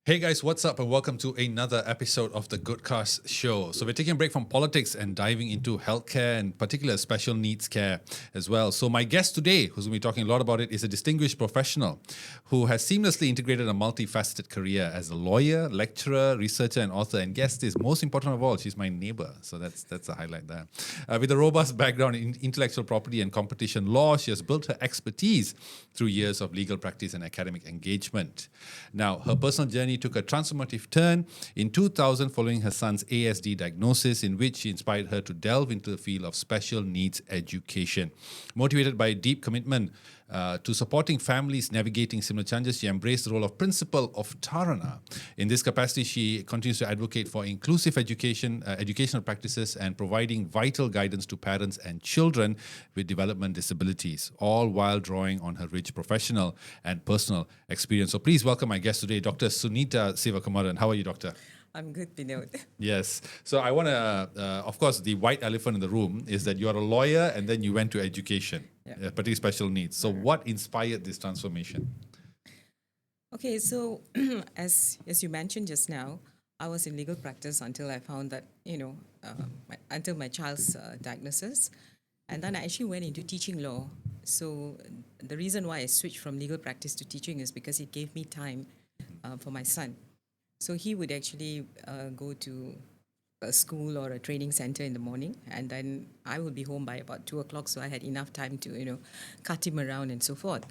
Hey guys, what's up and welcome to another episode of the TheGoodCastShow. So we're taking a break from politics and diving into healthcare and particular special needs care as well. So my guest today, who's going to be talking a lot about it, is a distinguished professional who has seamlessly integrated a multifaceted career as a lawyer, lecturer, researcher and author. And guest is, most important of all, she's my neighbor. So that's a highlight there. With a robust background in intellectual property and competition law, she has built her expertise through years of legal practice and academic engagement. Now, her personal journey took a transformative turn in 2000 following her son's ASD diagnosis, in which she inspired her to delve into the field of special needs education. Motivated by a deep commitment to supporting families navigating similar challenges, she embraced the role of Principal of Taarana. In this capacity, she continues to advocate for inclusive educational practices and providing vital guidance to parents and children with development disabilities, all while drawing on her rich professional and personal experience. So please welcome my guest today, Dr. Sunitha Sivakumaran. How are you, Doctor? I'm good, Vinod. Yes. So I want to, of course, the white elephant in the room is that you are a lawyer and then you went to education, particularly special needs. So what inspired this transformation? Okay, so as you mentioned just now, I was in legal practice until I found that, until my child's diagnosis. And then I actually went into teaching law. So the reason why I switched from legal practice to teaching is because it gave me time for my son. So he would actually go to a school or a training center in the morning, and then I would be home by about 2 o'clock. So I had enough time to, cut him around and so forth.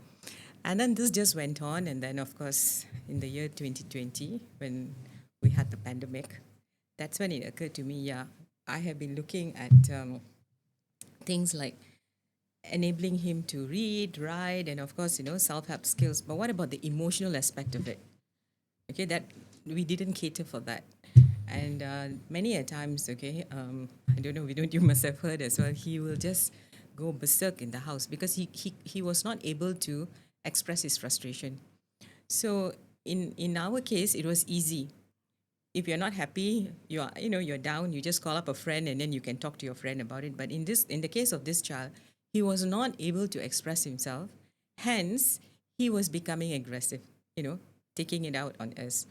And then this just went on. And then, of course, in the year 2020, when we had the pandemic, that's when it occurred to me, I have been looking at things like enabling him to read, write, and of course, self-help skills. But what about the emotional aspect of it? Okay, that we didn't cater for that. And many a times, I don't know, you must have heard as well, he will just go berserk in the house because he was not able to express his frustration. So in our case, it was easy. If you're not happy, you're down, you just call up a friend and then you can talk to your friend about it. But in the case of this child, he was not able to express himself. Hence, he was becoming aggressive, taking it out on us.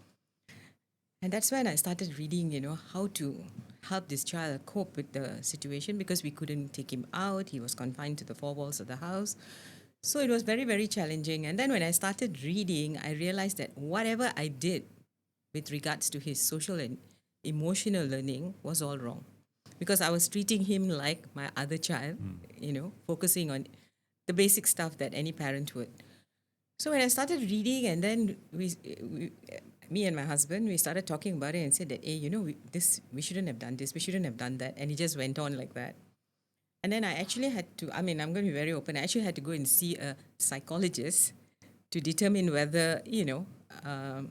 And that's when I started reading, how to help this child cope with the situation because we couldn't take him out. He was confined to the four walls of the house. So it was very, very challenging. And then when I started reading, I realized that whatever I did with regards to his social and emotional learning was all wrong. Because I was treating him like my other child, focusing on the basic stuff that any parent would. So when I started reading, and then me and my husband, we started talking about it and said that, hey, we shouldn't have done this, we shouldn't have done that. And it just went on like that. And then I actually had to, I'm going to be very open, I actually had to go and see a psychologist to determine whether, the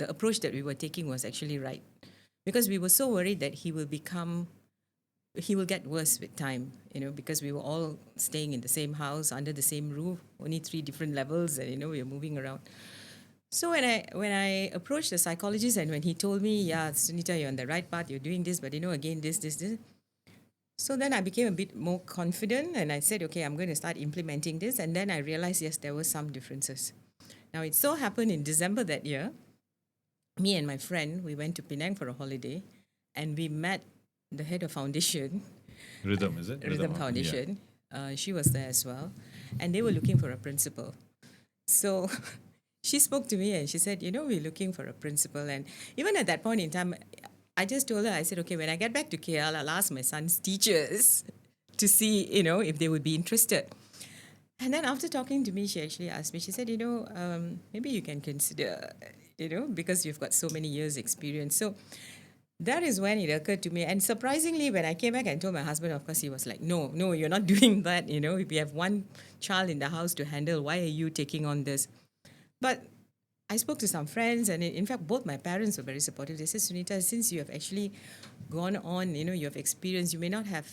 approach that we were taking was actually right. Because we were so worried that he will get worse with time, because we were all staying in the same house, under the same roof, only 3 different levels, and, we were moving around. So when I approached the psychologist and when he told me, yeah, Sunitha, you're on the right path, you're doing this, but again, this. So then I became a bit more confident and I said, okay, I'm going to start implementing this. And then I realized, yes, there were some differences. Now, it so happened in December that year, me and my friend, we went to Penang for a holiday and we met the head of foundation. Rhythm, is it? Rhythm Foundation. Yeah. She was there as well. And they were looking for a principal. So she spoke to me and she said, we're looking for a principal. And even at that point in time, I just told her, I said, okay, when I get back to KL, I'll ask my son's teachers to see, if they would be interested. And then after talking to me, she actually asked me, she said, maybe you can consider, because you've got so many years experience. So that is when it occurred to me. And surprisingly, when I came back and told my husband, of course, he was like, no, you're not doing that. If we have one child in the house to handle, why are you taking on this? But I spoke to some friends, and in fact, both my parents were very supportive. They said, Sunitha, since you have actually gone on, you have experience, you may not have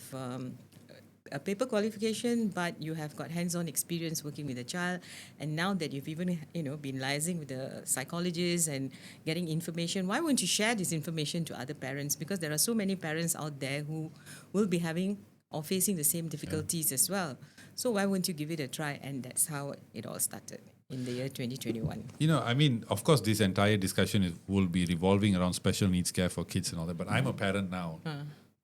a paper qualification, but you have got hands-on experience working with a child. And now that you've even, been liaising with the psychologists and getting information, why won't you share this information to other parents? Because there are so many parents out there who will be having or facing the same difficulties as well. So why won't you give it a try? And that's how it all started. in the year 2021. I mean, of course, this entire discussion will be revolving around special needs care for kids and all that. But I'm a parent now.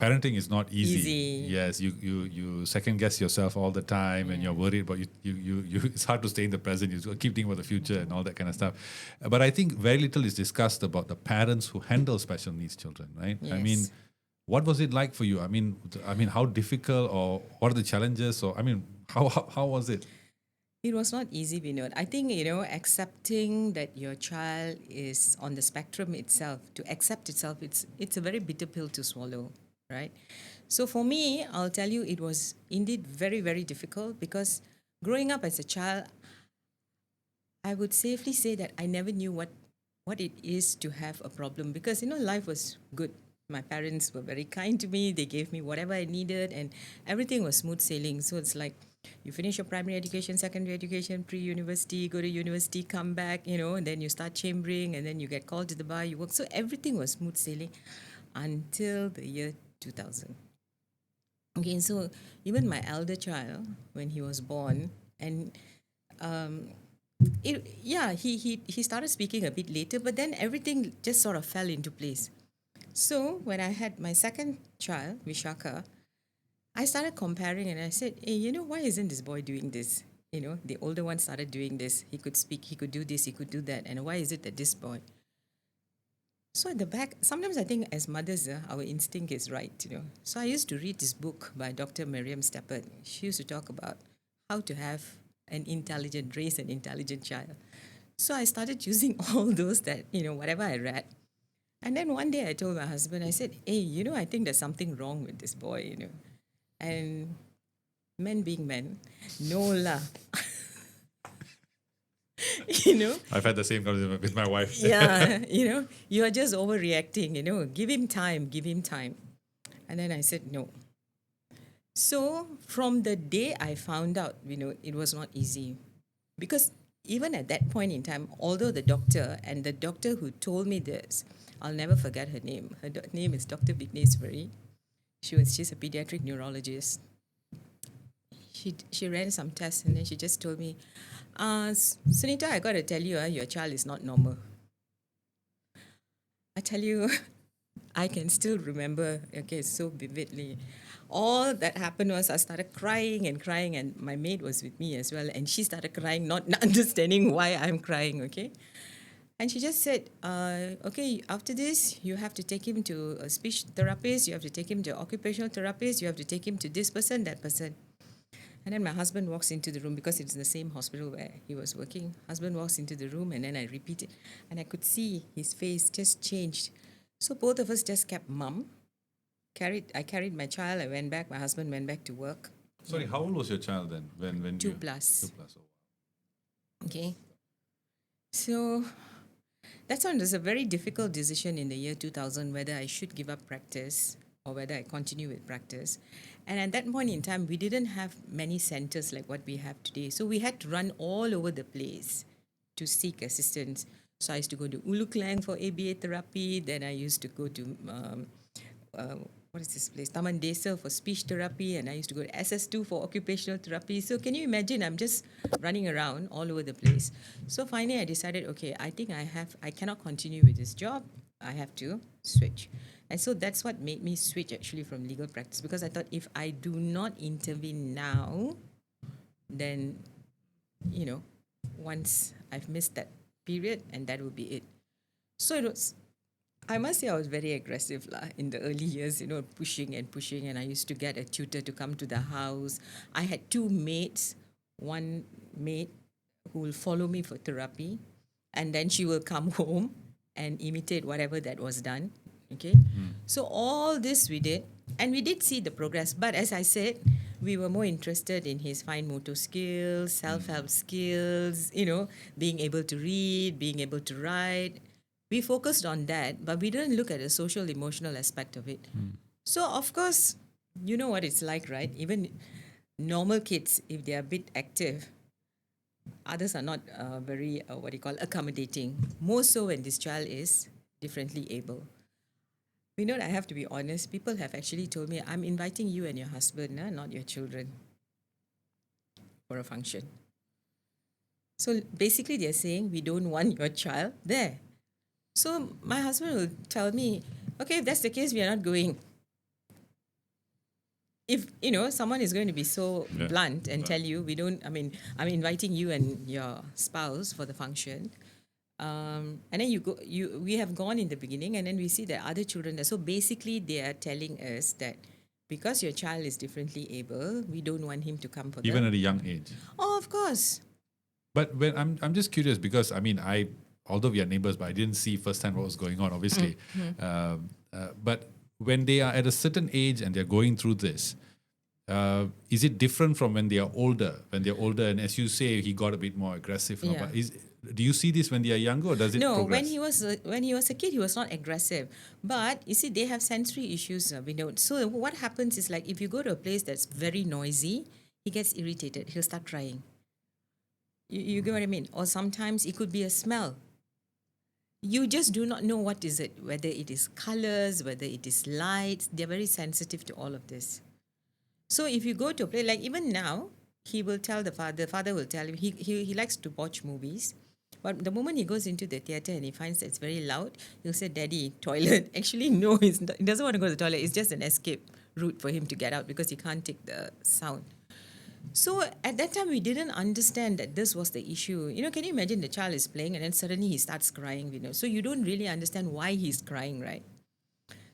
Parenting is not easy. Easy. Yes, you second guess yourself all the time, and you're worried about you. It's hard to stay in the present. You keep thinking about the future and all that kind of stuff. But I think very little is discussed about the parents who handle special needs children. Right? I mean, Yes. what was it like for you? I mean, how difficult, or what are the challenges? Or I mean, how was it? It was not easy, Vinod. I think, accepting that your child is on the spectrum itself, to accept itself, it's a very bitter pill to swallow, right? So for me, I'll tell you, it was indeed very, very difficult because growing up as a child, I would safely say that I never knew what it is to have a problem because, life was good. My parents were very kind to me. They gave me whatever I needed and everything was smooth sailing. So it's like you finish your primary education, secondary education, pre-university, go to university, come back, and then you start chambering and then you get called to the bar, you work. So everything was smooth sailing until the year 2000. Okay, so even my elder child, when he was born, and he started speaking a bit later, but then everything just sort of fell into place. So when I had my second child, Vishaka, I started comparing and I said, hey, why isn't this boy doing this? The older one started doing this. He could speak, he could do this, he could do that. And why is it that this boy? So at the back, sometimes I think as mothers, our instinct is right, So I used to read this book by Dr. Miriam Steppert. She used to talk about how to raise an intelligent child. So I started using all those that, whatever I read. And then one day I told my husband, I said, hey, I think there's something wrong with this boy, And men being men, no lah. I've had the same conversation with my wife. Yeah, you're just overreacting, give him time. And then I said, no. So from the day I found out, it was not easy. Because even at that point in time, although the doctor who told me this, I'll never forget her name. Her name is Dr. Vigneswari. She's a pediatric neurologist. She ran some tests and then she just told me, Sunitha, I got to tell you, your child is not normal. I tell you, I can still remember, so vividly. All that happened was I started crying, and my maid was with me as well, and she started crying, not understanding why I'm crying, okay? And she just said, okay, after this, you have to take him to a speech therapist, you have to take him to occupational therapist, you have to take him to this person, that person. And then my husband walks into the room because it's the same hospital where he was working. Husband walks into the room and then I repeated. And I could see his face just changed. So both of us just kept mum. I carried my child, I went back, my husband went back to work. Sorry, how old was your child then? When 2 plus. 2 plus. Okay. So that's when it was a very difficult decision in the year 2000 whether I should give up practice or whether I continue with practice. And at that point in time, we didn't have many centers like what we have today. So we had to run all over the place to seek assistance. So I used to go to Ulu Klang for ABA therapy. Then I used to go to, what is this place? Taman Desa for speech therapy. And I used to go to SS2 for occupational therapy. So can you imagine? I'm just running around all over the place. So finally I decided, okay, I think I cannot continue with this job. I have to switch. And so that's what made me switch actually from legal practice, because I thought if I do not intervene now, then, once I've missed that period, and that will be it. So I must say I was very aggressive in the early years, pushing, and I used to get a tutor to come to the house. I had 2 maids, one maid who will follow me for therapy, and then she will come home and imitate whatever that was done. Okay, so all this we did, and we did see the progress. But as I said, we were more interested in his fine motor skills, self-help skills, being able to read, being able to write. We focused on that, but we didn't look at the social, emotional aspect of it. So, of course, you know what it's like, right? Even normal kids, if they are a bit active, others are not very, accommodating. More so when this child is differently able. I have to be honest, people have actually told me, I'm inviting you and your husband, not your children, for a function. So basically, they're saying we don't want your child there. So my husband will tell me, okay, if that's the case, we are not going. If someone is going to be so Yeah. blunt and Blunt. tell you we don't, I mean, I'm inviting you and your spouse for the function, and then we have gone in the beginning, and then we see that other children there. So basically, they are telling us that because your child is differently able, we don't want him to come for Even the. at a young age. Oh, of course. But when I'm just curious because I mean although we are neighbors, but I didn't see firsthand what was going on. Obviously, but when they are at a certain age and they're going through this, is it different from when they are older? When they're older, and as you say, he got a bit more aggressive. Yeah. But do you see this when they are younger, or does it No, progress? when he was a kid, he was not aggressive. But you see, they have sensory issues. We know. So what happens is like if you go to a place that's very noisy, he gets irritated. He'll start crying. You get what I mean? Or sometimes it could be a smell. You just do not know what is it, whether it is colors, whether it is lights. They're very sensitive to all of this. So if you go to a place, like even now, he will tell the father will tell him, he likes to watch movies. But the moment he goes into the theater and he finds that it's very loud, he'll say, Daddy, toilet. Actually, no, he doesn't want to go to the toilet. It's just an escape route for him to get out because he can't take the sound. So at that time, we didn't understand that this was the issue. Can you imagine the child is playing and then suddenly he starts crying, So you don't really understand why he's crying, right?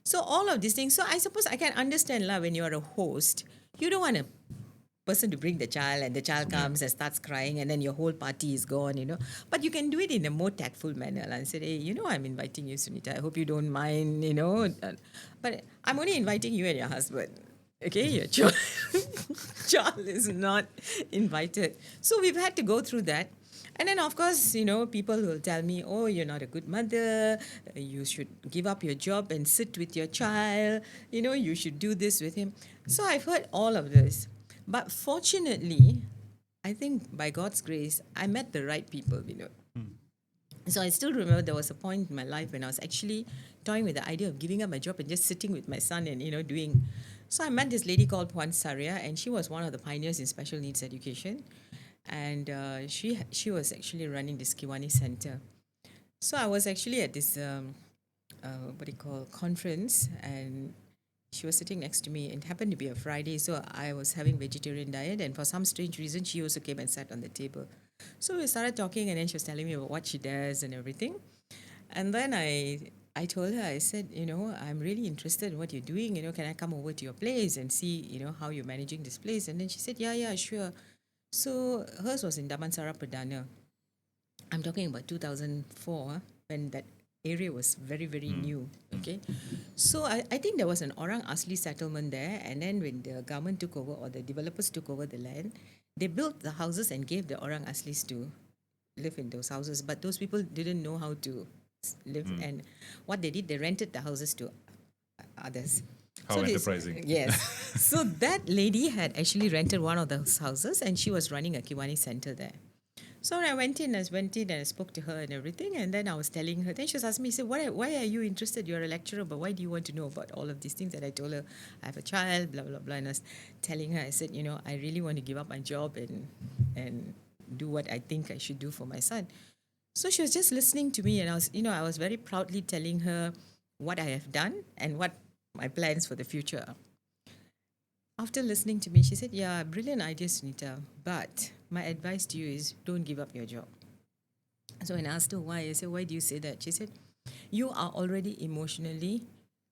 So all of these things. So I suppose I can understand lah when you're a host, you don't want a person to bring the child and the child comes and starts crying and then your whole party is gone. But you can do it in a more tactful manner lah, and say, hey, I'm inviting you, Sunitha. I hope you don't mind. But I'm only inviting you and your husband. Okay, your child is not invited. So we've had to go through that. And then, of course, people will tell me, oh, you're not a good mother. You should give up your job and sit with your child. You should do this with him. So I've heard all of this. But fortunately, I think by God's grace, I met the right people. So I still remember there was a point in my life when I was actually toying with the idea of giving up my job and just sitting with my son and, doing. So I met this lady called Puan Saria, and she was one of the pioneers in special needs education. And she was actually running this Kiwani Center. So I was actually at this, conference, and she was sitting next to me. It happened to be a Friday, so I was having vegetarian diet, and for some strange reason, she also came and sat on the table. So we started talking, and then she was telling me about what she does and everything. And then I told her, I said, I'm really interested in what you're doing. Can I come over to your place and see, how you're managing this place? And then she said, yeah, sure. So hers was in Damansara Perdana. I'm talking about 2004 when that area was very, very new. Okay. So I think there was an Orang Asli settlement there. And then when the government took over or the developers took over the land, they built the houses and gave the Orang Aslis to live in those houses. But those people didn't know how to live. And what they did, they rented the houses to others. How enterprising. Yes. So that lady had actually rented one of those houses and she was running a Kiwani center there. So I went in and I spoke to her and everything. And then I was telling her, then she was asking me, why are you interested? You're a lecturer, but why do you want to know about all of these things? And I told her, I have a child, blah, blah, blah. And I was telling her, I said, I really want to give up my job and do what I think I should do for my son. So she was just listening to me and I was very proudly telling her what I have done and what my plans for the future. After listening to me, she said, yeah, brilliant idea, Sunitha, but my advice to you is don't give up your job. So when I asked her why, I said, why do you say that? She said, you are already emotionally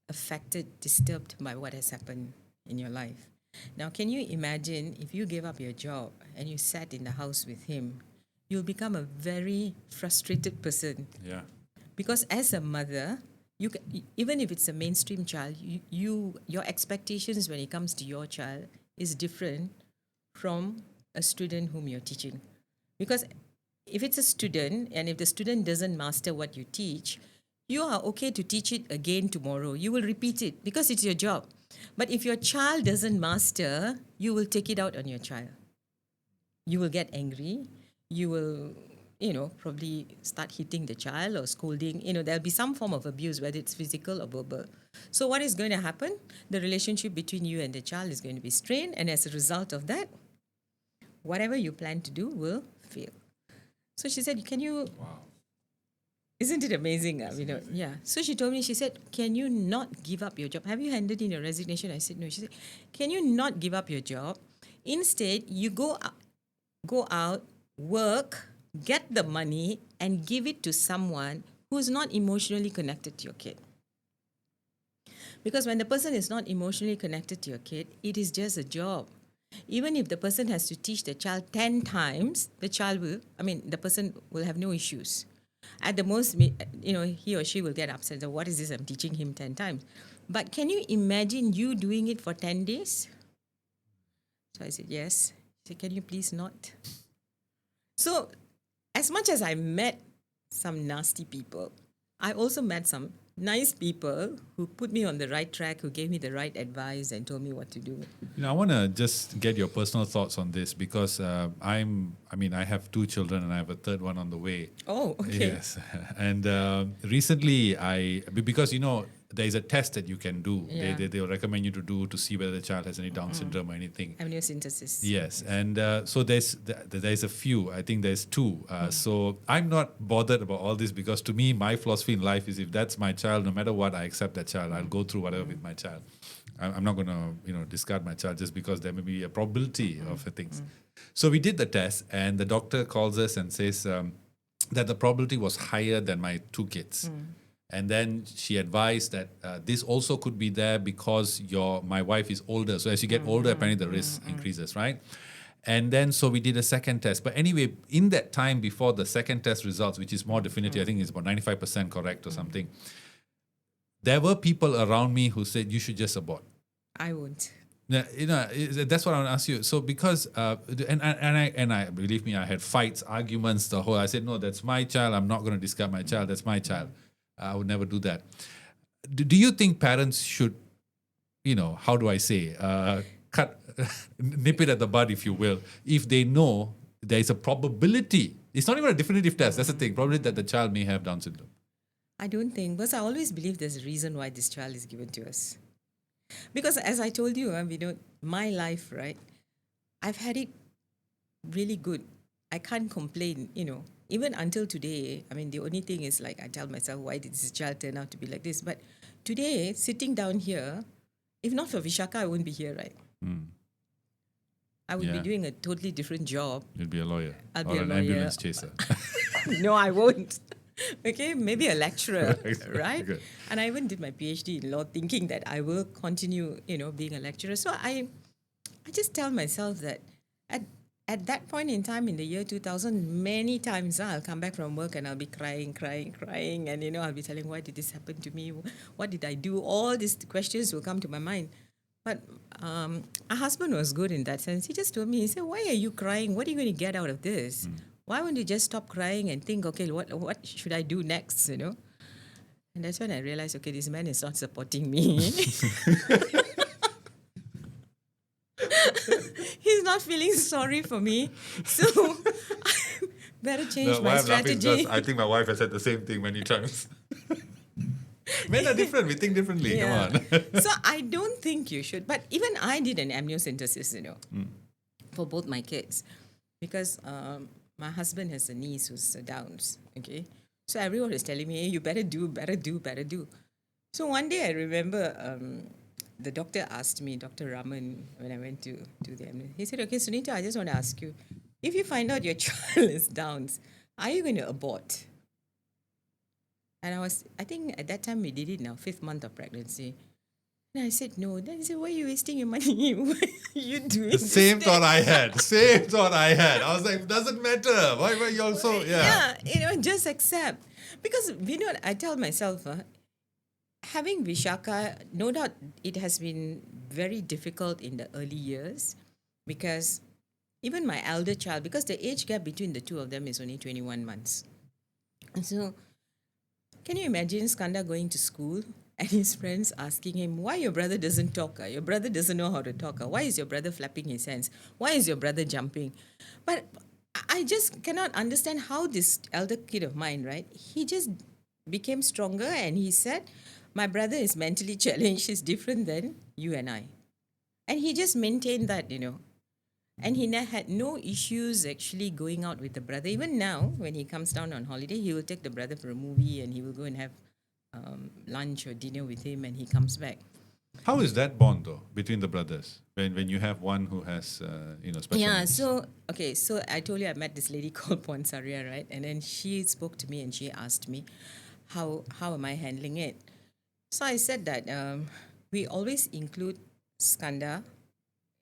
affected, disturbed by what has happened in your life. Now, can you imagine if you gave up your job and you sat in the house with him, you'll become a very frustrated person. Yeah. Because as a mother, even if it's a mainstream child, your expectations when it comes to your child is different from a student whom you're teaching. Because if it's a student and if the student doesn't master what you teach, you are okay to teach it again tomorrow. You will repeat it because it's your job. But if your child doesn't master, you will take it out on your child. You will get angry. You will probably start hitting the child or scolding. There'll be some form of abuse, whether it's physical or verbal. So what is going to happen? The relationship between you and the child is going to be strained. And as a result of that, whatever you plan to do will fail. So she said, can you, Wow. isn't it amazing? Yeah. So she told me, she said, can you not give up your job? Have you handed in your resignation? I said, no. She said, can you not give up your job? Instead, you go out, work, get the money, and give it to someone who's not emotionally connected to your kid. Because when the person is not emotionally connected to your kid, it is just a job. Even if the person has to teach the child 10 times, the person will have no issues. At the most, he or she will get upset. So what is this? I'm teaching him 10 times. But can you imagine you doing it for 10 days? So I said, yes. She said, can you please not? So as much as I met some nasty people, I also met some nice people who put me on the right track, who gave me the right advice and told me what to do. I want to just get your personal thoughts on this because I have 2 children and I have a third one on the way. Oh, okay. Yes. And recently because there is a test that you can do. Yeah. They'll recommend you to do to see whether the child has any Down syndrome or anything. Amniocentesis. Yes, and so there's a few. I think there's 2. So I'm not bothered about all this because to me, my philosophy in life is if that's my child, no matter what, I accept that child. I'll go through whatever with my child. I'm not going to discard my child just because there may be a probability of things. So we did the test, and the doctor calls us and says that the probability was higher than my 2 kids. And then she advised that this also could be there because my wife is older. So as you get older, apparently the risk increases, right? And then so we did a second test. But anyway, in that time before the second test results, which is more definitive, I think it's about 95% correct or something, there were people around me who said, you should just abort. I won't. Now, that's what I want to ask you. So because, I believe me, I had fights, arguments, I said, no, that's my child. I'm not going to discard my child. That's my child. I would never do that. Do you think parents should, how do I say, nip it at the bud, if you will, if they know there is a probability, it's not even a definitive test, that's the thing, probability that the child may have Down syndrome? I don't think, because I always believe there's a reason why this child is given to us. Because as I told you, my life, right, I've had it really good. I can't complain, even until today. The only thing is I tell myself, why did this child turn out to be like this? But today, sitting down here, if not for Vishaka, I wouldn't be here, right? I would be doing a totally different job. You'd be a lawyer. I'll or be a an lawyer. ambulance chaser. No, I won't. Okay, maybe a lecturer, right? Good. And I even did my PhD in law thinking that I will continue, being a lecturer. So I just tell myself that at that point in time in the year 2000, many times I'll come back from work and I'll be crying. And, I'll be telling, why did this happen to me? What did I do? All these questions will come to my mind. But our husband was good in that sense. He just told me, he said, why are you crying? What are you going to get out of this? Why won't you just stop crying and think, okay, what should I do next, And that's when I realized, okay, this man is not supporting me. He's not feeling sorry for me. So I better change my strategy. I think my wife has said the same thing many times. Men are different. We think differently. Yeah. Come on. So I don't think you should. But even I did an amniocentesis, for both my kids. Because my husband has a niece who's Downs, okay? So everyone was telling me, hey, you better do. So one day I remember the doctor asked me, Dr. Raman, when I went to the amniocentesis, he said, okay, Sunitha, I just want to ask you, if you find out your child is Downs, are you going to abort? And I think at that time we did it now, 5th month of pregnancy. And I said, no. Then he said, why are you wasting your money? What are you doing? The same thought I had. I was like, doesn't matter. Why were you also, Yeah, just accept. Because, I tell myself, having Vishaka, no doubt it has been very difficult in the early years because even my elder child, because the age gap between the two of them is only 21 months. And so, can you imagine Skanda going to school and his friends asking him, why your brother doesn't talk? Your brother doesn't know how to talk. Why is your brother flapping his hands? Why is your brother jumping? But I just cannot understand how this elder kid of mine, right? He just became stronger and he said, my brother is mentally challenged. He's different than you and I. And he just maintained that, And he had no issues actually going out with the brother. Even now, when he comes down on holiday, he will take the brother for a movie and he will go and have lunch or dinner with him and he comes back. How is that bond though between the brothers when you have one who has special Yeah, needs? so I told you I met this lady called Ponsaria, right? And then she spoke to me and she asked me, how am I handling it? So I said that we always include Skanda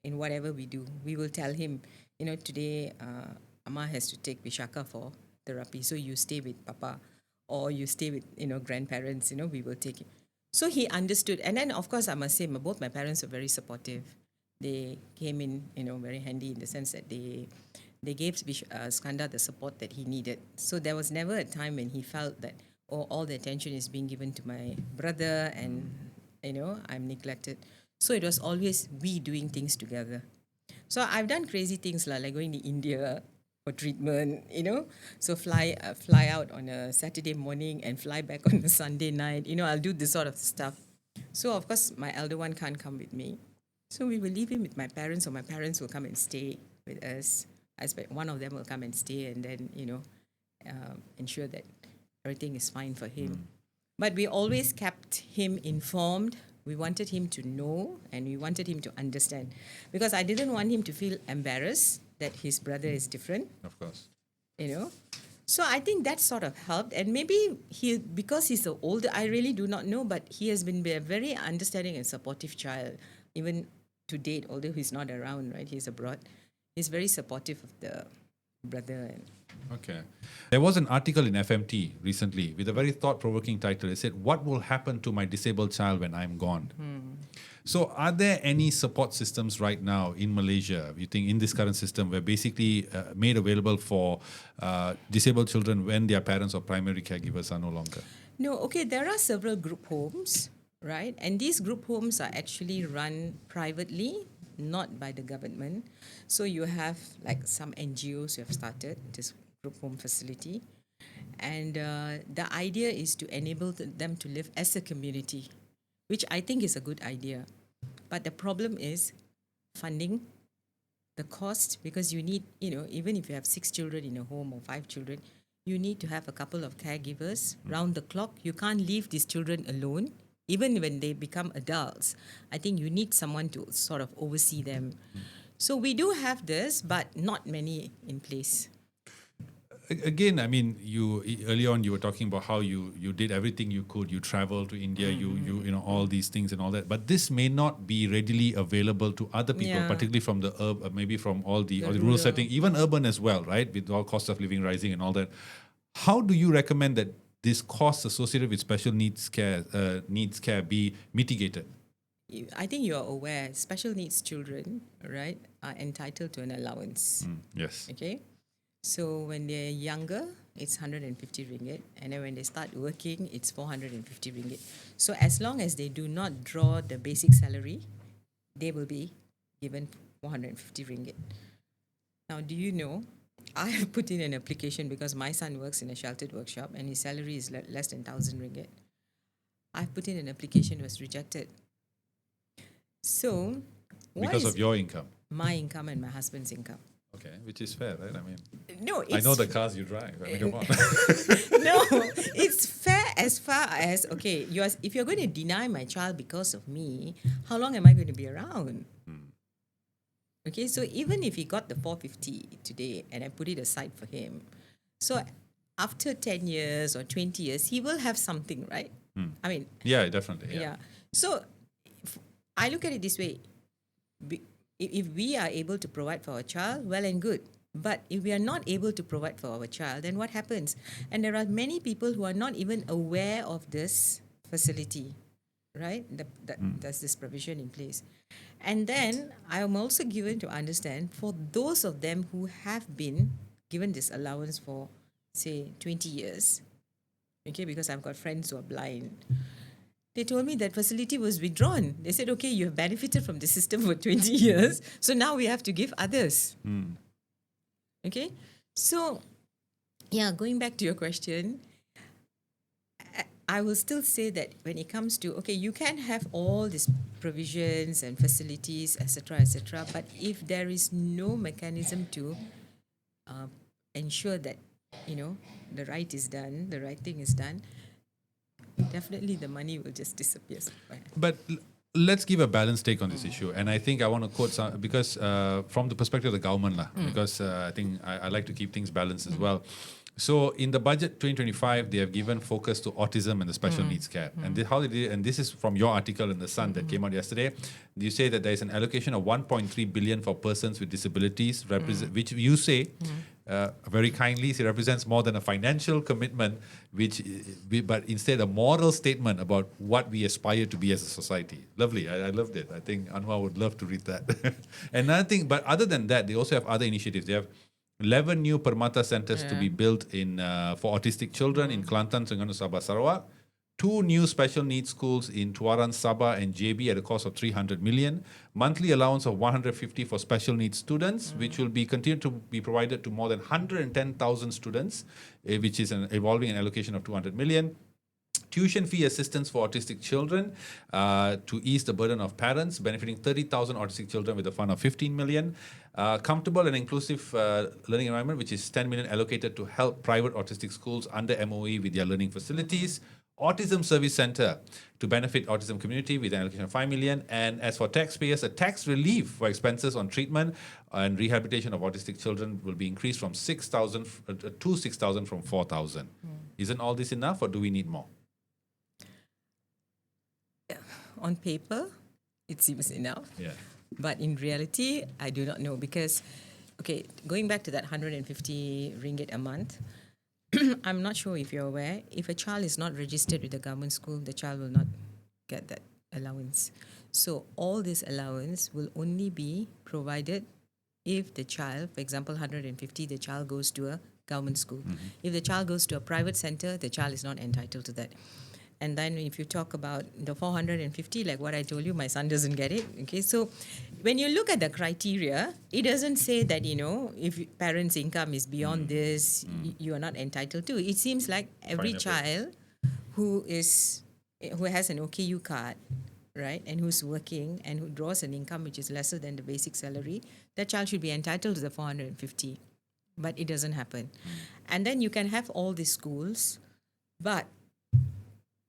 in whatever we do. We will tell him, today Amma has to take Vishaka for therapy, so you stay with Papa, or you stay with grandparents. We will take it. So he understood, and then of course I must say, both my parents were very supportive. They came in, very handy in the sense that they gave Skanda the support that he needed. So there was never a time when he felt that all the attention is being given to my brother and I'm neglected. So it was always we doing things together. So I've done crazy things like going to India for treatment, So fly out on a Saturday morning and fly back on a Sunday night. I'll do this sort of stuff. So of course my elder one can't come with me. So we will leave him with my parents, or my parents will come and stay with us. I expect one of them will come and stay and then, ensure that everything is fine for him. But we always kept him informed. We wanted him to know and we wanted him to understand, because I didn't want him to feel embarrassed that his brother is different, Of course. you know. So I think that sort of helped. And maybe because he's so older, I really do not know, but he has been a very understanding and supportive child, even to date, although he's not around, right? He's abroad. He's very supportive of the brother. Okay. There was an article in FMT recently with a very thought-provoking title. It said, "What will happen to my disabled child when I'm gone?" So are there any support systems right now in Malaysia, you think, in this current system, where basically made available for disabled children when their parents or primary caregivers are no longer? No, okay, there are several group homes, right? And these group homes are actually run privately, not by the government. So you have like some NGOs who have started this group home facility. And the idea is to enable them to live as a community, which I think is a good idea. But the problem is funding, the cost, because you need, even if you have 6 children in a home or 5 children, you need to have a couple of caregivers round the clock. You can't leave these children alone, even when they become adults. I think you need someone to sort of oversee them. So we do have this, but not many in place. Again, I mean, early on you were talking about how you did everything you could. You traveled to India, you all these things and all that. But this may not be readily available to other people, Yeah. particularly from the maybe from all the rural rural. setting, even urban as well, right? With all cost of living rising and all that. How do you recommend that this cost associated with special needs care be mitigated? I think you are aware special needs children, right, are entitled to an allowance. Yes. Okay. So when they're younger, it's 150 ringgit. And then when they start working, it's 450 ringgit. So as long as they do not draw the basic salary, they will be given 450 ringgit. Now, do you know, I have put in an application because my son works in a sheltered workshop and his salary is less than 1,000 ringgit. I've put in an application, it was rejected. So, Because of your income. my income and my husband's income? Okay, which is fair, right? I mean, No, I know the cars you drive. I mean, come on. No, it's fair as far as, okay, if you're going to deny my child because of me, how long am I going to be around? Okay, so even if he got the 450 today and I put it aside for him, so after 10 years or 20 years, he will have something, right? I mean, Yeah, definitely. Yeah. yeah. So I look at it this way. If we are able to provide for our child, well and good. But if we are not able to provide for our child, then what happens? And there are many people who are not even aware of this facility, right? There's this provision in place. And then I am also given to understand for those of them who have been given this allowance for, say, 20 years, okay, because I've got friends who are blind. They told me that facility was withdrawn. They said, okay, you have benefited from the system for 20 years, so now we have to give others. Okay? So, yeah, going back to your question, I will still say that when it comes to, okay, you can have all these provisions and facilities, etc., but if there is no mechanism to ensure that, the right is done, the right thing is done, definitely the money will just disappear somewhere. But let's give a balanced take on this issue. And I think I want to quote some, because from the perspective of the government, because I think I like to keep things balanced as well. So in the budget 2025, they have given focus to autism and the special needs care. And how they did, and this is from your article in the Sun that came out yesterday. You say that there is an allocation of 1.3 billion for persons with disabilities, which you say very kindly, it represents more than a financial commitment, but instead a moral statement about what we aspire to be as a society. Lovely, I loved it. I think Anwar would love to read that. Another thing, but other than that, they also have other initiatives. They have 11 new Permata centers to be built in for autistic children in Kelantan, Terengganu, Sabah, Sarawak. 2 new special needs schools in Tuaran, Sabah and JB at a cost of 300 million. Monthly allowance of 150 for special needs students, which will be continued to be provided to more than 110,000 students, which is involving an allocation of 200 million. Tuition fee assistance for autistic children to ease the burden of parents, benefiting 30,000 autistic children with a fund of 15 million. Comfortable and inclusive learning environment, which is 10 million allocated to help private autistic schools under MOE with their learning facilities. Autism Service Center to benefit autism community with an allocation of 5 million. And as for taxpayers, a tax relief for expenses on treatment and rehabilitation of autistic children will be increased from 6,000 to 6,000 from 4,000. Isn't all this enough, or do we need more? On paper, it seems enough. Yeah. But in reality, I do not know because, okay, going back to that 150 ringgit a month, I'm not sure if you're aware, if a child is not registered with the government school, the child will not get that allowance. So all this allowance will only be provided if the child, for example, 150, the child goes to a government school. If the child goes to a private center, the child is not entitled to that. And then if you talk about the 450, like what I told you, my son doesn't get it. Okay, so when you look at the criteria, it doesn't say that, if parents' income is beyond this, you are not entitled to. It seems like every child who has an OKU card, right, and who's working and who draws an income which is lesser than the basic salary, that child should be entitled to the 450. But it doesn't happen. And then you can have all these schools, but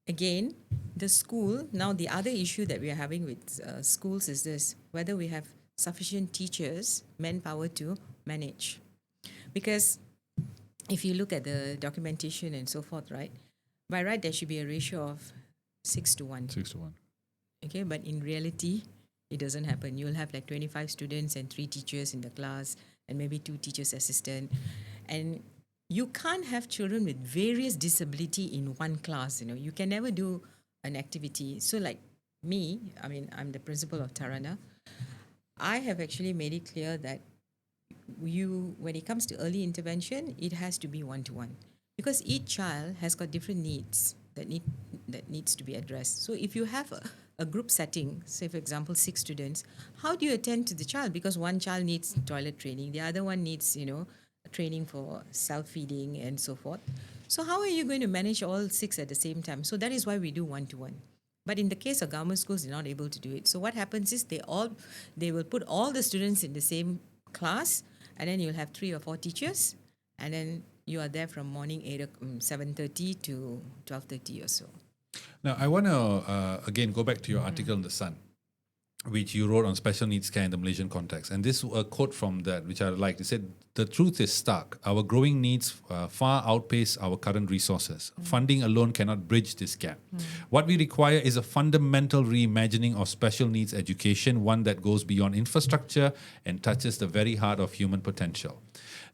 again, the school, now the other issue that we are having with schools is this, whether we have sufficient teachers, manpower to manage. Because if you look at the documentation and so forth, right, by right there should be a ratio of 6 to 1. 6 to 1. Okay, but in reality, it doesn't happen. You'll have like 25 students and 3 teachers in the class and maybe 2 teachers assistant. And you can't have children with various disability in one class. You can never do an activity. So like me, I'm the principal of Taarana. I have actually made it clear that when it comes to early intervention, it has to be one-to-one because each child has got different needs that needs to be addressed. So if you have a group setting, say for example 6 students, how do you attend to the child? Because one child needs toilet training, the other one needs training for self-feeding and so forth. So how are you going to manage all 6 at the same time? So that is why we do one-to-one. But in the case of government schools, they're not able to do it. So what happens is they will put all the students in the same class, and then you'll have 3 or 4 teachers, and then you are there from morning 7:30 to 12:30 or so. Now, I want to, again, go back to your article in The Sun, which you wrote on special needs care in the Malaysian context. And this a quote from that, which I liked. It said, "The truth is stark. Our growing needs far outpace our current resources. Funding alone cannot bridge this gap. What we require is a fundamental reimagining of special needs education, one that goes beyond infrastructure and touches the very heart of human potential."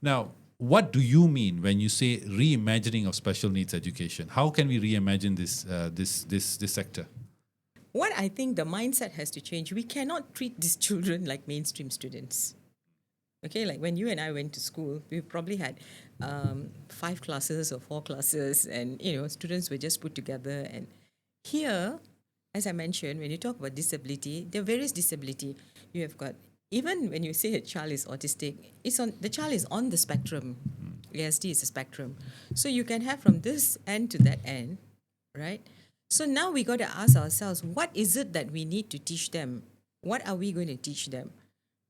Now, what do you mean when you say reimagining of special needs education? How can we reimagine this sector? What I think the mindset has to change. We cannot treat these children like mainstream students. Okay, like when you and I went to school, we probably had 5 classes or 4 classes, and students were just put together. And here, as I mentioned, when you talk about disability, there are various disability. You have got, even when you say a child is autistic, the child is on the spectrum. ASD is a spectrum. So you can have from this end to that end, right? So now we got to ask ourselves, what is it that we need to teach them? What are we going to teach them,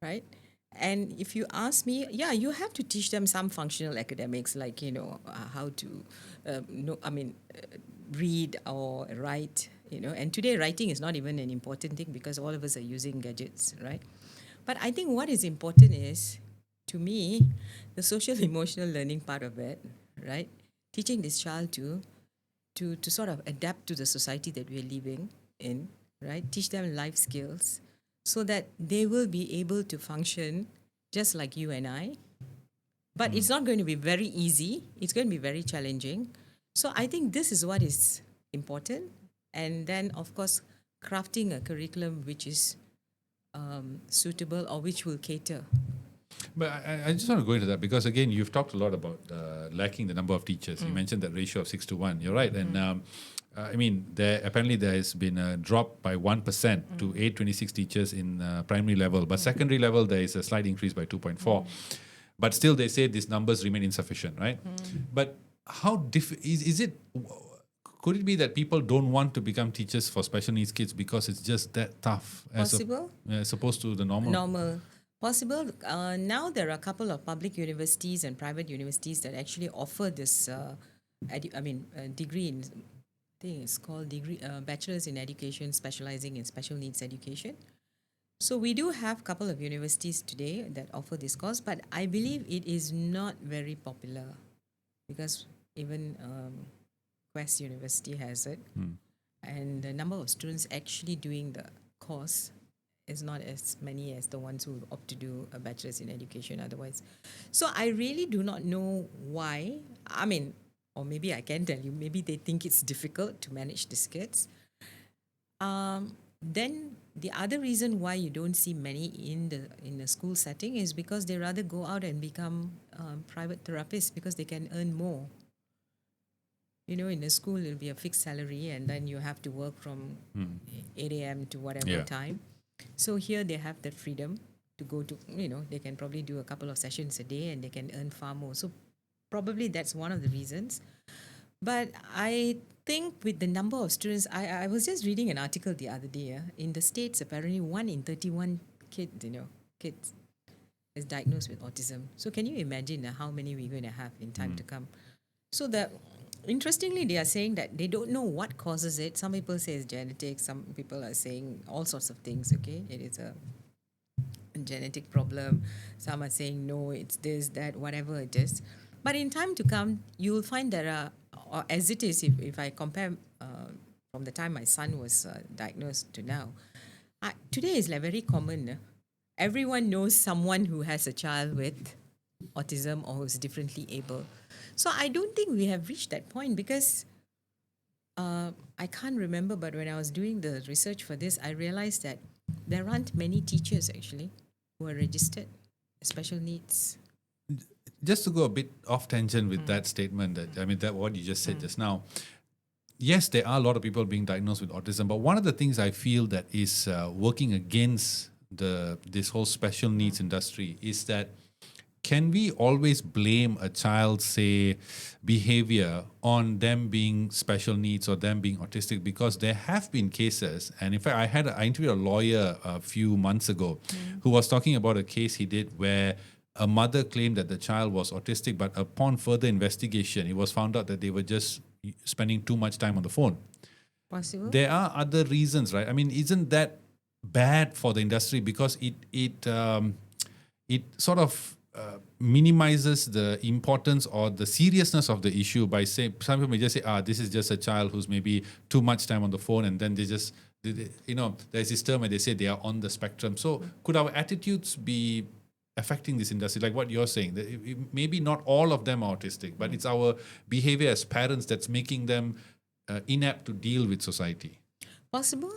right? And if you ask me, yeah, you have to teach them some functional academics, like how to, read or write. And today writing is not even an important thing because all of us are using gadgets, right? But I think what is important is, to me, the social emotional learning part of it, right? Teaching this child to sort of adapt to the society that we're living in, right? Teach them life skills so that they will be able to function just like you and I. But it's not going to be very easy. It's going to be very challenging. So I think this is what is important. And then, of course, crafting a curriculum which is suitable or which will cater. But I just want to go into that because again, you've talked a lot about lacking the number of teachers. You mentioned that ratio of 6:1. You're right, and there has been a drop by 1% to 826 teachers in primary level, but secondary level there is a slight increase by 2.4. But still, they say these numbers remain insufficient, right? But how is it? Could it be that people don't want to become teachers for special needs kids because it's just that tough Possible? as opposed to the normal? Normal. Possible. Now there are a couple of public universities and private universities that actually offer this degree in, I think it's called bachelor's in education specializing in special needs education. So we do have a couple of universities today that offer this course, but I believe it is not very popular because even Quest University has it, and the number of students actually doing the course is not as many as the ones who opt to do a bachelor's in education otherwise. So I really do not know why. I mean, or maybe I can tell you, maybe they think it's difficult to manage these kids. Then the other reason why you don't see many in the school setting is because they rather go out and become private therapists because they can earn more. In the school it'll be a fixed salary, and then you have to work from 8 a.m. to whatever time. So here they have that freedom to go to, they can probably do a couple of sessions a day and they can earn far more. So probably that's one of the reasons. But I think with the number of students, I was just reading an article the other day. In the States, apparently 1 in 31 kids is diagnosed with autism. So can you imagine how many we're going to have in time to come? So interestingly, they are saying that they don't know what causes it. Some people say it's genetic. Some people are saying all sorts of things. Okay, it is a genetic problem. Some are saying no, it's this, that, whatever it is. But in time to come, you will find there are, or as it is, if I compare from the time my son was diagnosed to now, today is like very common. Everyone knows someone who has a child with autism or who's differently able. So I don't think we have reached that point because I can't remember, but when I was doing the research for this, I realized that there aren't many teachers actually who are registered special needs. Just to go a bit off tangent with that statement, that what you just said just now. Yes, there are a lot of people being diagnosed with autism, but one of the things I feel that is working against this whole special needs industry is that can we always blame a child's, say, behavior on them being special needs or them being autistic? Because there have been cases, and in fact, I interviewed a lawyer a few months ago who was talking about a case he did where a mother claimed that the child was autistic, but upon further investigation, it was found out that they were just spending too much time on the phone. Possible? There are other reasons, right? I mean, isn't that bad for the industry because it sort of minimizes the importance or the seriousness of the issue by saying, some people may just say, this is just a child who's maybe too much time on the phone, and then there's this term where they say they are on the spectrum. So could our attitudes be affecting this industry, like what you're saying, that maybe not all of them are autistic, but it's our behavior as parents that's making them inept to deal with society? Possible.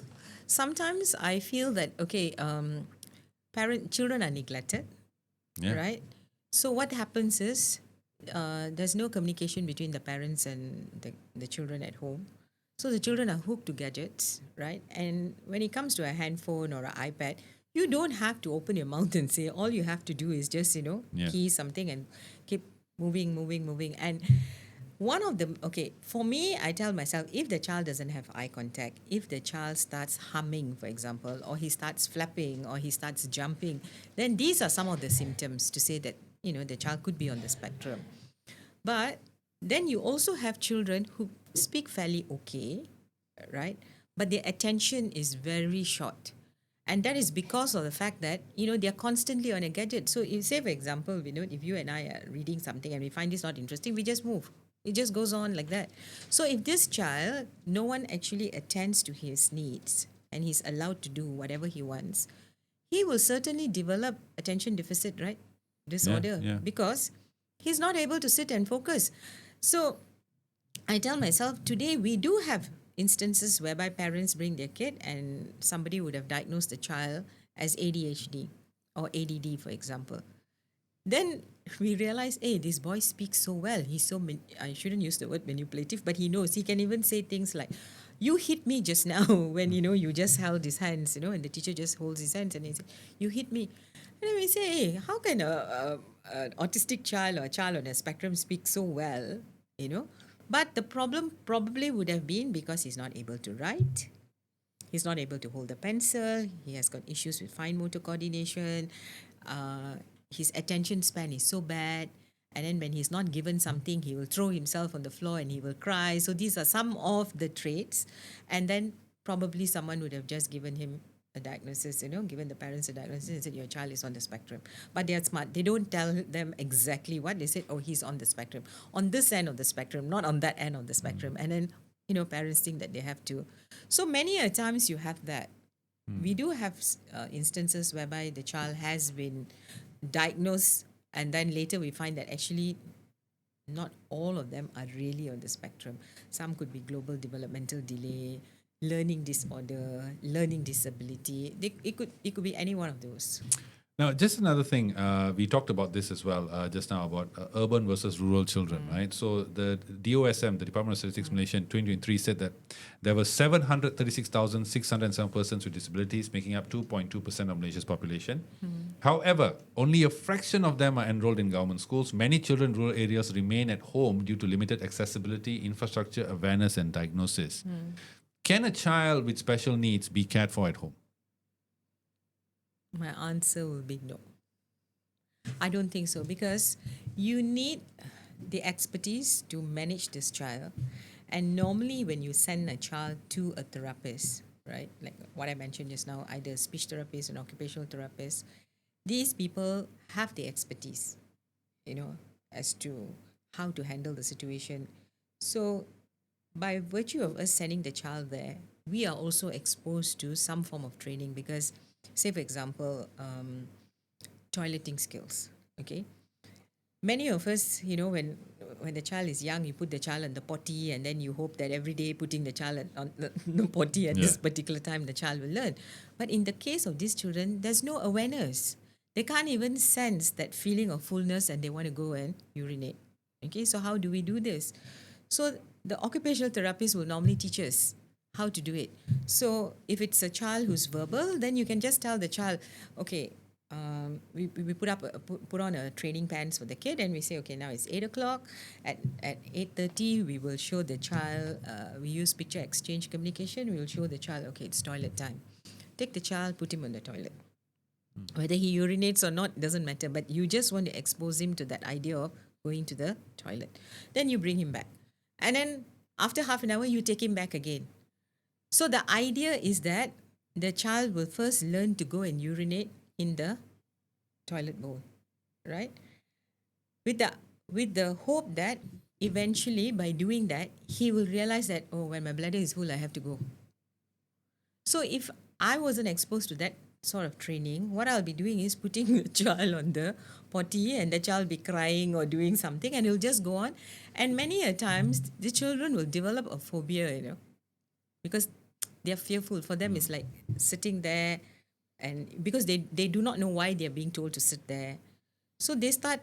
Sometimes I feel that children are neglected, right? So what happens is there's no communication between the parents and the children at home. So the children are hooked to gadgets, right? And when it comes to a handphone or an iPad, you don't have to open your mouth and say. All you have to do is just, key something and keep moving. And One of them, okay, for me, I tell myself, if the child doesn't have eye contact, if the child starts humming, for example, or he starts flapping, or he starts jumping, then these are some of the symptoms to say that, the child could be on the spectrum. But then you also have children who speak fairly okay, right? But their attention is very short. And that is because of the fact that, they're constantly on a gadget. So if, say, for example, if you and I are reading something and we find this not interesting, we just move. It just goes on like that. So if this child, no one actually attends to his needs and he's allowed to do whatever he wants, he will certainly develop attention deficit, right? Disorder, yeah. because he's not able to sit and focus. So I tell myself, today we do have instances whereby parents bring their kid and somebody would have diagnosed the child as ADHD or ADD, for example. Then we realize, hey, this boy speaks so well. He's so, I shouldn't use the word manipulative, but he knows. He can even say things like, you hit me just now when, you just held his hands, and the teacher just holds his hands and he said, you hit me. And then we say, hey, how can an autistic child or a child on a spectrum speak so well, But the problem probably would have been because he's not able to write. He's not able to hold a pencil. He has got issues with fine motor coordination. His attention span is so bad. And then when he's not given something, he will throw himself on the floor and he will cry. So these are some of the traits. And then probably someone would have just given him a diagnosis, given the parents a diagnosis and said, your child is on the spectrum. But they're smart. They don't tell them exactly what. They said, oh, he's on the spectrum. On this end of the spectrum, not on that end of the spectrum. And then, parents think that they have to. So many a times you have that. We do have instances whereby the child has been diagnosed and then later we find that actually not all of them are really on the spectrum. Some could be global developmental delay, learning disorder, learning disability. It could be any one of those. Now, just another thing, we talked about this as well just now about urban versus rural children, right? So the DOSM, the Department of Statistics Malaysia in 2023 said that there were 736,607 persons with disabilities, making up 2.2% of Malaysia's population. However, only a fraction of them are enrolled in government schools. Many children in rural areas remain at home due to limited accessibility, infrastructure, awareness, and diagnosis. Can a child with special needs be cared for at home? My answer will be no. I don't think so because you need the expertise to manage this child. And normally when you send a child to a therapist, right, like what I mentioned just now, either a speech therapist or an occupational therapist, these people have the expertise, as to how to handle the situation. So by virtue of us sending the child there, we are also exposed to some form of training because, say for example, toileting skills, okay? Many of us, when the child is young, you put the child on the potty and then you hope that every day putting the child on the potty at this particular time, the child will learn. But in the case of these children, there's no awareness. They can't even sense that feeling of fullness and they want to go and urinate. Okay, so how do we do this? So the occupational therapist will normally teach us how to do it. So if it's a child who's verbal, then you can just tell the child, okay, we put on a training pants for the kid and we say, okay, now it's 8 o'clock. At 8:30, we will show the child, we use picture exchange communication. We will show the child, okay, it's toilet time. Take the child, put him on the toilet. Whether he urinates or not doesn't matter, but you just want to expose him to that idea of going to the toilet. Then you bring him back. And then after half an hour, you take him back again. So the idea is that the child will first learn to go and urinate in the toilet bowl, right? With the hope that eventually by doing that, he will realize that, oh, when my bladder is full, I have to go. So if I wasn't exposed to that sort of training, what I'll be doing is putting the child on the potty and the child will be crying or doing something and he'll just go on. And many a times, the children will develop a phobia, because they're fearful. For them, it's like sitting there and because they do not know why they're being told to sit there. So they start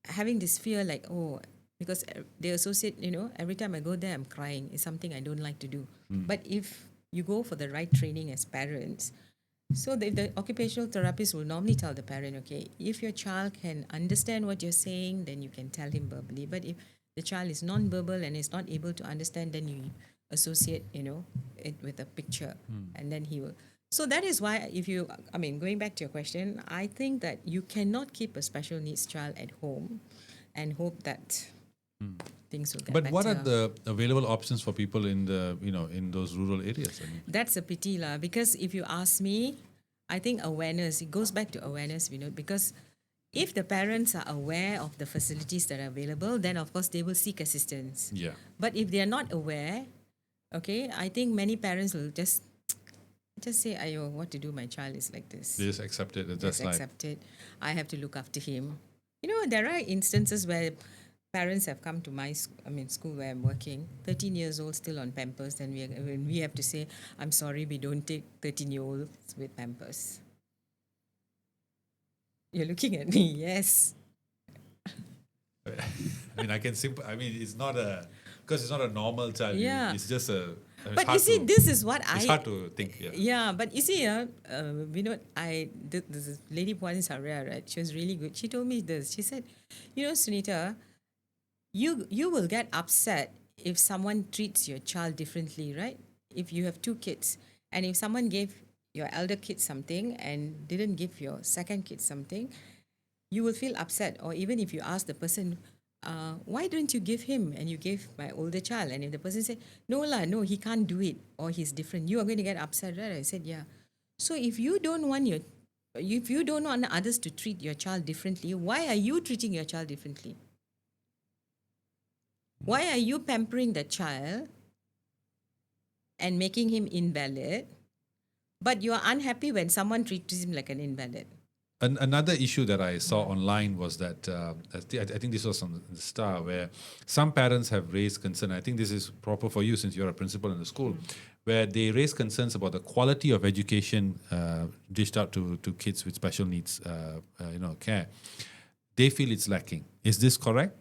having this fear like, oh, because they associate, every time I go there, I'm crying. It's something I don't like to do. But if you go for the right training as parents, so the occupational therapist will normally tell the parent, okay, if your child can understand what you're saying, then you can tell him verbally. But if the child is non-verbal and is not able to understand, then you associate, it with a picture, and then he will. So that is why, going back to your question, I think that you cannot keep a special needs child at home and hope that things will get But better. what are the available options for people in the in those rural areas? I mean, That's a pity, lah. Because if you ask me, I think awareness. It goes back to awareness, because if the parents are aware of the facilities that are available, then of course they will seek assistance. yeah. But if they are not aware, okay, I think many parents will just say, "Ayo, what to do? My child is like this. They just accept it. It's Just just like accept it. I have to look after him." There are instances where parents have come to my school where I'm working, 13 years old, still on Pampers, and we have to say, "I'm sorry, we don't take 13-year-olds with Pampers." You're looking at me, yes. I mean, it's not because it's not a normal child. Yeah. It's just a. It's But you hard see, to- this is what It's hard to think. Yeah. Yeah, but you see, this lady Puan Saria, right? She was really good. She told me this. She said, Sunita, you will get upset if someone treats your child differently, right? If you have two kids, and if someone gave your elder kid something and didn't give your second kid something, you will feel upset. Or even if you ask the person, why don't you give him and you gave my older child? And if the person said, no, he can't do it, or he's different, you are going to get upset, right? I said, yeah. So if you don't want others to treat your child differently, why are you treating your child differently? Why are you pampering the child and making him invalid, but you are unhappy when someone treats him like an invalid? Another issue that I saw online was that I think this was on the Star, where some parents have raised concern. I think this is proper for you since you're a principal in the school, where they raise concerns about the quality of education dished out to kids with special needs, care. They feel it's lacking. Is this correct?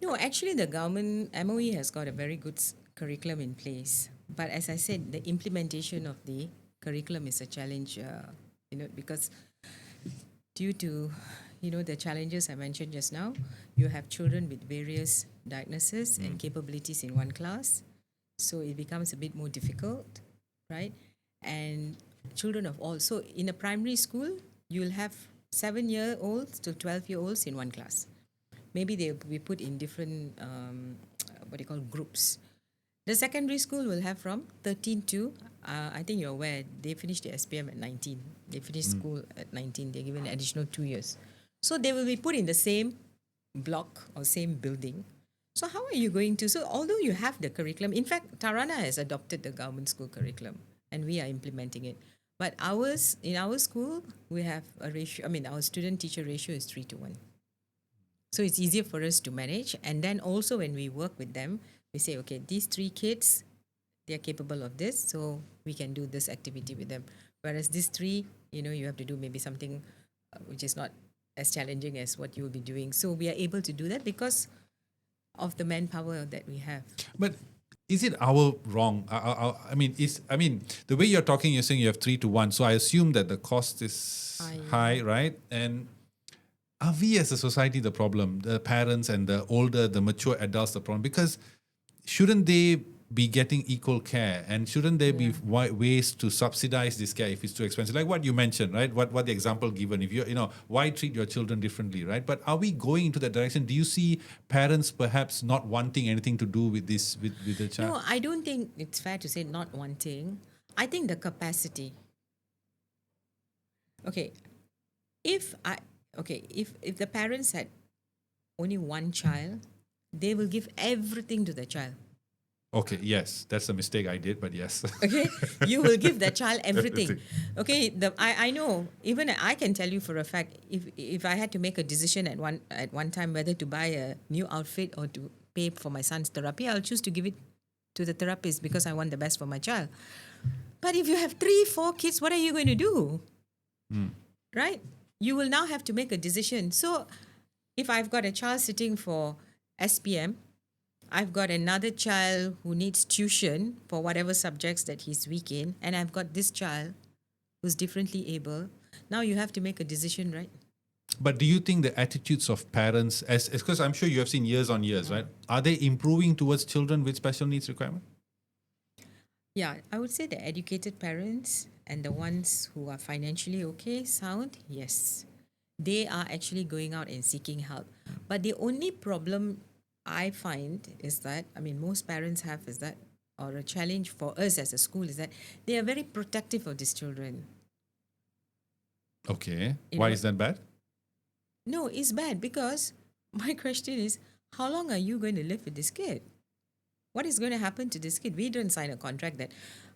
No, actually, the government, MOE, has got a very good curriculum in place. But as I said, the implementation of the curriculum is a challenge, because due to, the challenges I mentioned just now, you have children with various diagnoses and capabilities in one class. So it becomes a bit more difficult, right? And children of all. So in a primary school, you'll have 7-year-olds to 12-year-olds in one class. Maybe they'll be put in different, groups. The secondary school will have from 13 to, I think you're aware, they finish the SPM at 19. They finish school at 19. They're given an additional 2 years. So they will be put in the same block or same building. So how are you going to? So although you have the curriculum, in fact, Taarana has adopted the government school curriculum and we are implementing it. But in our school, we have a ratio, our student-teacher ratio is 3:1. So it's easier for us to manage. And then also when we work with them, we say, okay, these 3 kids, they're capable of this, so we can do this activity with them. Whereas these 3, you have to do maybe something which is not as challenging as what you will be doing. So we are able to do that because of the manpower that we have. But is it our wrong? The way you're talking, you're saying you have 3:1. So I assume that the cost is high, right? And are we as a society the problem? The parents and the mature adults the problem? Because shouldn't they be getting equal care? And shouldn't there be ways to subsidize this care if it's too expensive? Like what you mentioned, right? What the example given, if why treat your children differently, right? But are we going into that direction? Do you see parents perhaps not wanting anything to do with this, with the child? No, I don't think it's fair to say not wanting. I think the capacity. Okay, if the parents had only one child, they will give everything to the child. Okay, yes, that's a mistake I did, but yes. Okay, you will give that child everything. Okay, I know. Even I can tell you for a fact, if I had to make a decision at one time whether to buy a new outfit or to pay for my son's therapy, I'll choose to give it to the therapist because I want the best for my child. But if you have 3, 4 kids, what are you going to do? Right? You will now have to make a decision. So if I've got a child sitting for SPM, I've got another child who needs tuition for whatever subjects that he's weak in, and I've got this child who's differently able. Now you have to make a decision, right? But do you think the attitudes of parents, as because I'm sure you have seen years on years, right? Are they improving towards children with special needs requirement? Yeah, I would say the educated parents and the ones who are financially okay, sound, yes. They are actually going out and seeking help. But the only problem I find is that, I mean, most parents have is that, or a challenge for us as a school is that they are very protective of these children. Okay. You Why know, is that bad? no, it's bad because my question is, how long are you going to live with this kid? What is going to happen to this kid? We don't sign a contract that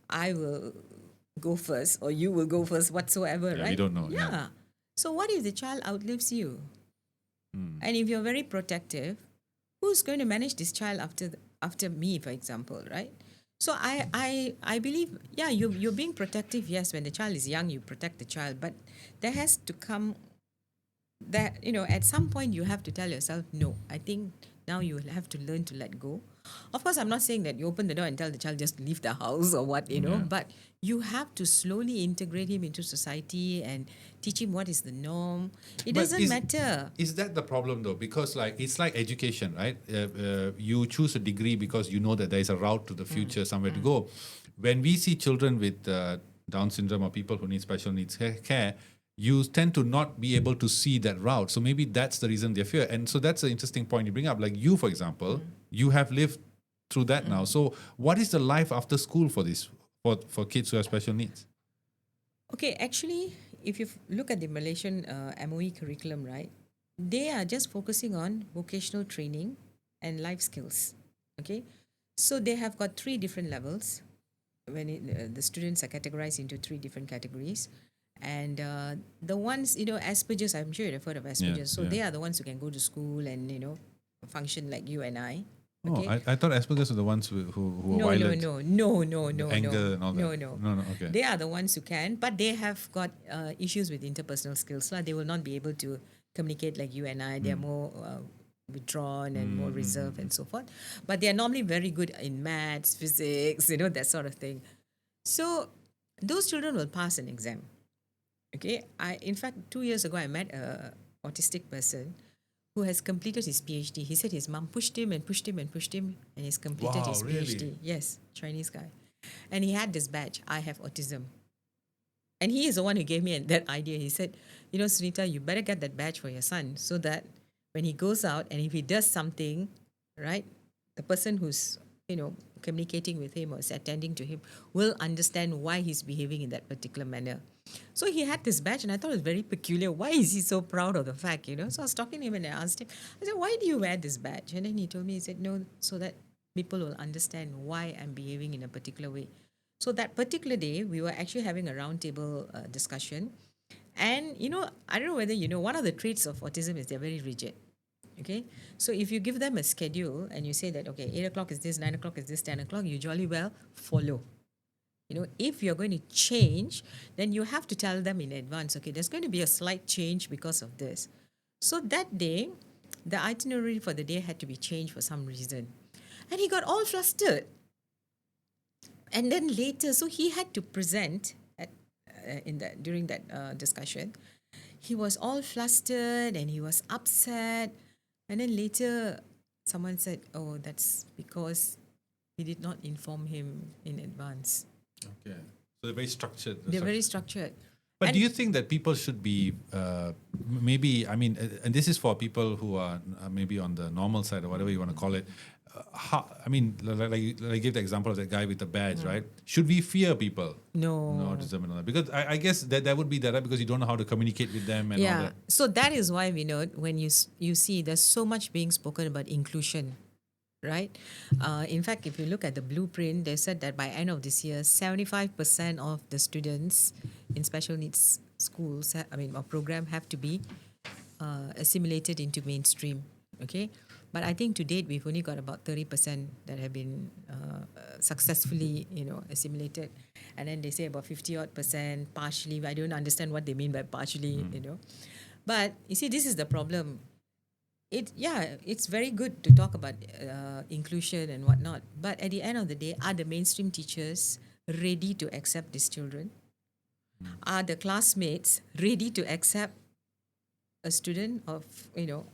I will go first or you will go first whatsoever, Yeah, we right? don't know. Yeah. Yeah. So what if the child outlives you? Hmm. And if you're very protective, who's going to manage this child after me, for example, right? So I believe, yeah, you're being protective. Yes, when the child is young, you protect the child, but there has to come that, at some point you have to tell yourself, no, I think now you will have to learn to let go. Of course, I'm not saying that you open the door and tell the child just leave the house or what, Yeah. but you have to slowly integrate him into society and teach him what is the norm. It But doesn't matter. is that the problem though? Because like it's like education, right? You choose a degree because you know that there is a route to the future, somewhere to go. When we see children with Down syndrome or people who need special needs care, you tend to not be able to see that route. So maybe that's the reason they fear. And so that's an interesting point you bring up. Like you, for example, you have lived through that now. So what is the life after school for this for kids who have special needs? Okay, actually, if you look at the Malaysian MOE curriculum, right, they are just focusing on vocational training and life skills. Okay, so they have got three different levels. The students are categorized into three different categories, and the ones, Asperger's, I'm sure you've heard of Asperger's. So yeah. they are the ones who can go to school and function like you and I. Oh, Okay, I thought Asperger's were the ones who are no, no, violent, no, no, no, no, anger and all that. no, no. No, okay. They are the ones who can, but they have got issues with interpersonal skills. They will not be able to communicate like you and I. They are more withdrawn and more reserved and so forth. But they are normally very good in maths, physics, that sort of thing. So those children will pass an exam. Okay. In fact, 2 years ago, I met a autistic person who has completed his PhD. He said his mom pushed him and pushed him and pushed him, and he's completed Wow, his really? PhD. Yes, Chinese guy. And he had this badge, I have autism. And he is the one who gave me that idea. He said, Sunita, you better get that badge for your son so that when he goes out and if he does something, right, the person who's, communicating with him or is attending to him will understand why he's behaving in that particular manner. So he had this badge and I thought it was very peculiar. Why is he so proud of the fact, So I was talking to him and I asked him, I said, why do you wear this badge? And then he told me, he said, no, so that people will understand why I'm behaving in a particular way. So that particular day, we were actually having a roundtable discussion. And, I don't know whether you know, one of the traits of autism is they're very rigid. Okay. So if you give them a schedule and you say that, okay, 8 o'clock is this, 9 o'clock is this, 10 o'clock, you jolly well follow. If you're going to change, then you have to tell them in advance, okay, there's going to be a slight change because of this. So that day, the itinerary for the day had to be changed for some reason. And he got all flustered. And then later, so he had to present during that discussion. He was all flustered and he was upset. And then later, someone said, "Oh, that's because we did not inform him in advance." Okay. So they're very structured. They're very structured. But And- do you think that people should be maybe? I mean, and this is for people who are maybe on the normal side or whatever you want to call it. Like I gave the example of that guy with the badge, right? Should we fear people? No. Autism and all that? Because I guess that would be that, right? Because you don't know how to communicate with them and all Yeah. that. So that is why we know when you see there's so much being spoken about inclusion, right? In fact, if you look at the blueprint, they said that by end of this year, 75% of the students in special needs schools, or program, have to be assimilated into mainstream. Okay. But I think to date we've only got about 30% that have been successfully, assimilated, and then they say about 50% partially. I don't understand what they mean by partially, But you see, this is the problem. It's very good to talk about inclusion and whatnot, but at the end of the day, are the mainstream teachers ready to accept these children? Are the classmates ready to accept a student of,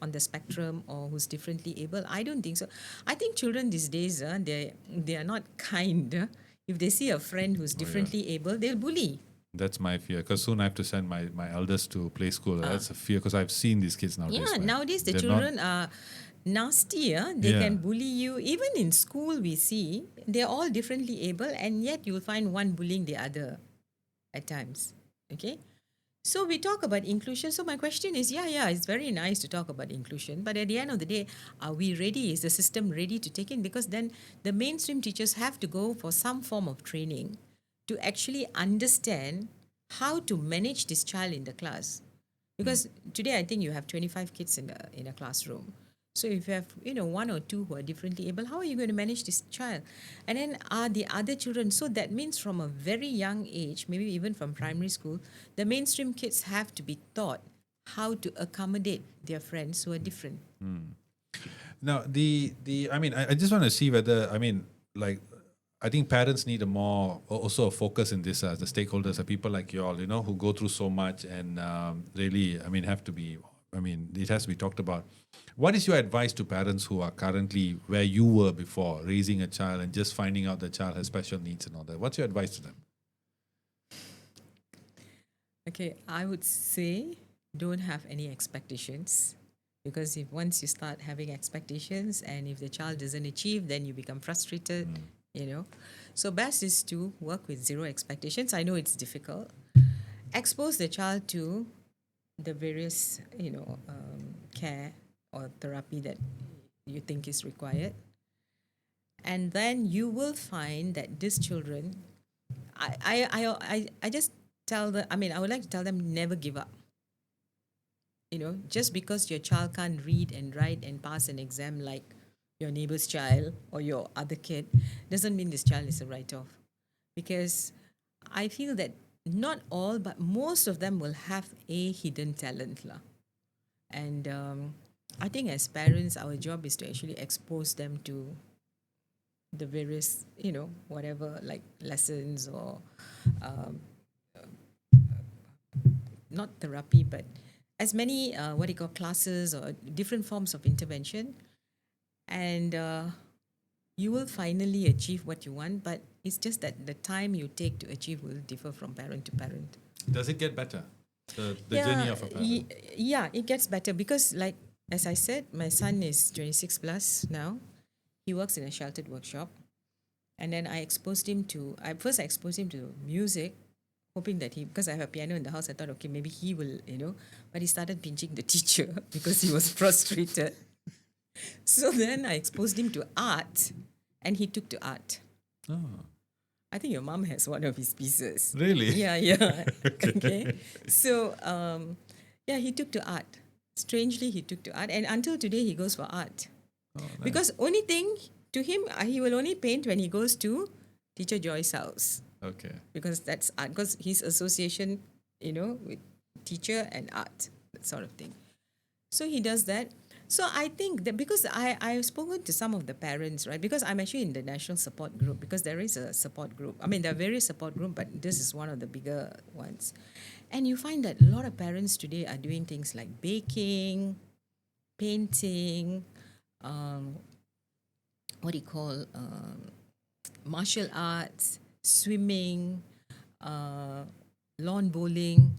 on the spectrum or who's differently able? I don't think so. I think children these days, they are not kind. If they see a friend who's differently able, they'll bully. That's my fear, because soon I have to send my eldest to play school. That's a fear, because I've seen these kids nowadays. Yeah, man. nowadays the They're children are nasty. They Yeah. can bully you. Even in school, we see they're all differently able, and yet you'll find one bullying the other at times. Okay? So we talk about inclusion. So my question is, it's very nice to talk about inclusion, but at the end of the day, are we ready? Is the system ready to take in? Because then the mainstream teachers have to go for some form of training to actually understand how to manage this child in the class. Because today I think you have 25 kids in a classroom. So if you have, one or two who are differently able, how are you going to manage this child? And then are the other children? So that means from a very young age, maybe even from primary school, the mainstream kids have to be taught how to accommodate their friends who are different. Now, I just want to see whether, I think parents need also a focus in this. The stakeholders are people like you all, who go through so much and really, it has to be talked about. What is your advice to parents who are currently where you were before, raising a child and just finding out the child has special needs and all that? What's your advice to them? Okay, I would say don't have any expectations, because if once you start having expectations and if the child doesn't achieve, then you become frustrated, So best is to work with zero expectations. I know it's difficult. Expose the child to the various, care or therapy that you think is required. And then you will find that these children, I just tell them, I would like to tell them, never give up. Just because your child can't read and write and pass an exam like your neighbor's child or your other kid, doesn't mean this child is a write-off. Because I feel that not all, but most of them will have a hidden talent. And I think as parents, our job is to actually expose them to the various, whatever, like lessons or not therapy, but as many, classes or different forms of intervention. And you will finally achieve what you want, but it's just that the time you take to achieve will differ from parent to parent. Does it get better? The journey of a parent? It gets better because, like, as I said, my son is 26 plus now. He works in a sheltered workshop. And then I exposed him to music, hoping that because I have a piano in the house, I thought, okay, maybe he will, but he started pinching the teacher because he was frustrated. So then I exposed him to art, and he took to art. Oh. I think your mom has one of his pieces. Really? Yeah. Okay. So, he took to art. Strangely, he took to art. And until today, he goes for art. Oh, nice. Because only thing to him, he will only paint when he goes to Teacher Joy's house. Okay. Because that's art. Because his association, with teacher and art, that sort of thing. So he does that. So I think that because I've spoken to some of the parents, right? Because I'm actually in the national support group, because there is a support group. There are various support groups, but this is one of the bigger ones. And you find that a lot of parents today are doing things like baking, painting, martial arts, swimming, lawn bowling.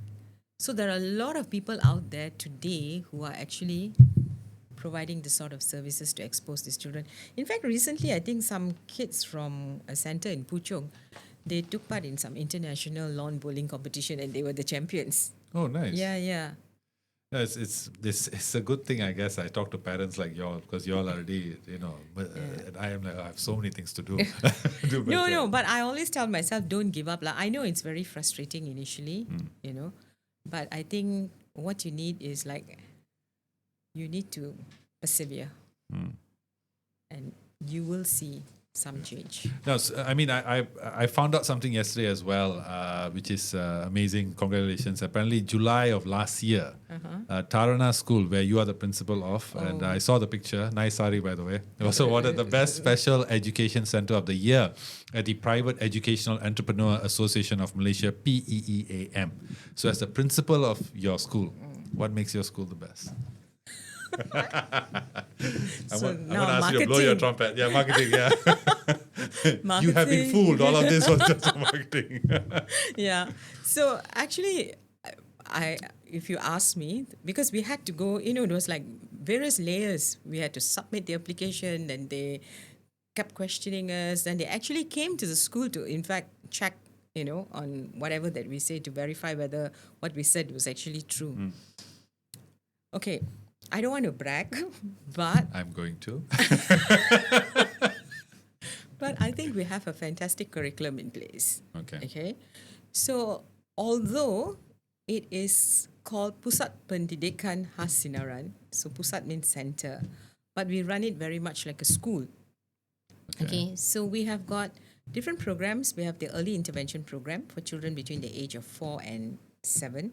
So there are a lot of people out there today who are actually providing this sort of services to expose these children. In fact, recently, I think some kids from a center in Puchong, they took part in some international lawn bowling competition and they were the champions. Oh, nice. Yeah. No, it's a good thing, I guess. I talk to parents like y'all, because y'all already, but and I am like, I have so many things to do. No, but I always tell myself, don't give up. I know it's very frustrating initially, but I think what you need is you need to persevere, and you will see some change. No, I found out something yesterday as well, which is amazing. Congratulations! Apparently, July of last year, Taarana School, where you are the principal of, and I saw the picture. Nice sari, by the way. It was awarded the best special education center of the year at the Private Educational Entrepreneur Association of Malaysia (PEEAM). So, as the principal of your school, What makes your school the best? I'm So going now to ask you to blow your marketing. trumpet. Yeah, marketing, yeah. You have been Marketing. fooled. All of this was just marketing. Yeah. So actually, if you ask me, because we had to go, it was like various layers. We had to submit the application, then they kept questioning us. Then they actually came to the school to, in fact, check, on whatever that we say to verify whether what we said was actually true. Okay, I don't want to brag, but I'm going to. I think we have a fantastic curriculum in place. Okay. Okay. So although it is called Pusat Pendidikan Khas Sinaran, so Pusat means center, but we run it very much like a school. Okay. So we have got different programs. We have the early intervention program for children between the age of 4 and 7.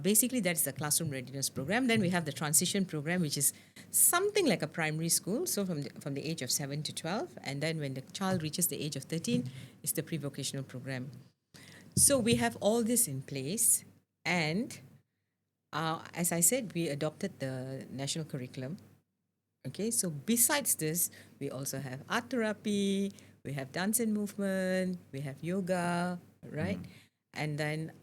Basically, that's the classroom readiness program. Then we have the transition program, which is something like a primary school. So from the age of 7 to 12. And then when the child reaches the age of 13, it's the pre-vocational program. So we have all this in place. And as I said, we adopted the national curriculum. Okay, so besides this, we also have art therapy, we have dance and movement, we have yoga, right? And then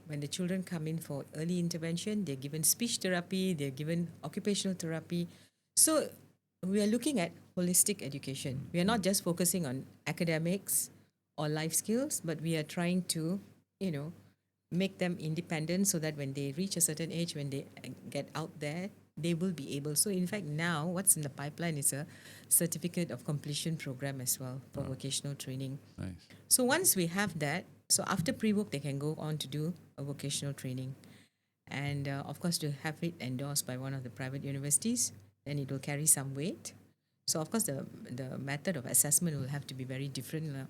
when the children come in for early intervention, they're given speech therapy, they're given occupational therapy. So we are looking at holistic education. We are not just focusing on academics or life skills, but we are trying to, make them independent so that when they reach a certain age, when they get out there, they will be able. So in fact, now what's in the pipeline is a certificate of completion program as well for vocational training. Nice. So once we have that, so after pre-book, they can go on to do a vocational training. And of course, to have it endorsed by one of the private universities, then it will carry some weight. So of course, the method of assessment will have to be very different.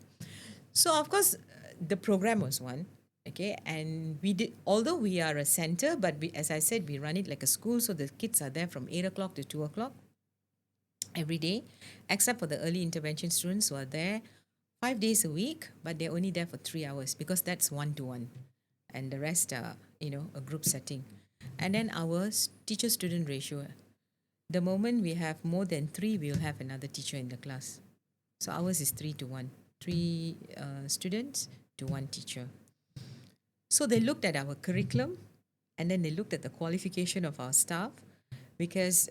So of course, the program was one. Okay, and we did, although we are a center, but as I said, we run it like a school. So the kids are there from 8 o'clock to 2 o'clock every day, except for the early intervention students who are there 5 days a week, but they're only there for 3 hours because that's 1-to-1. And the rest are, a group setting. And then our teacher-student ratio, the moment we have more than 3, we'll have another teacher in the class. So ours is 3-to-1, 3 students to 1 teacher. So they looked at our curriculum and then they looked at the qualification of our staff because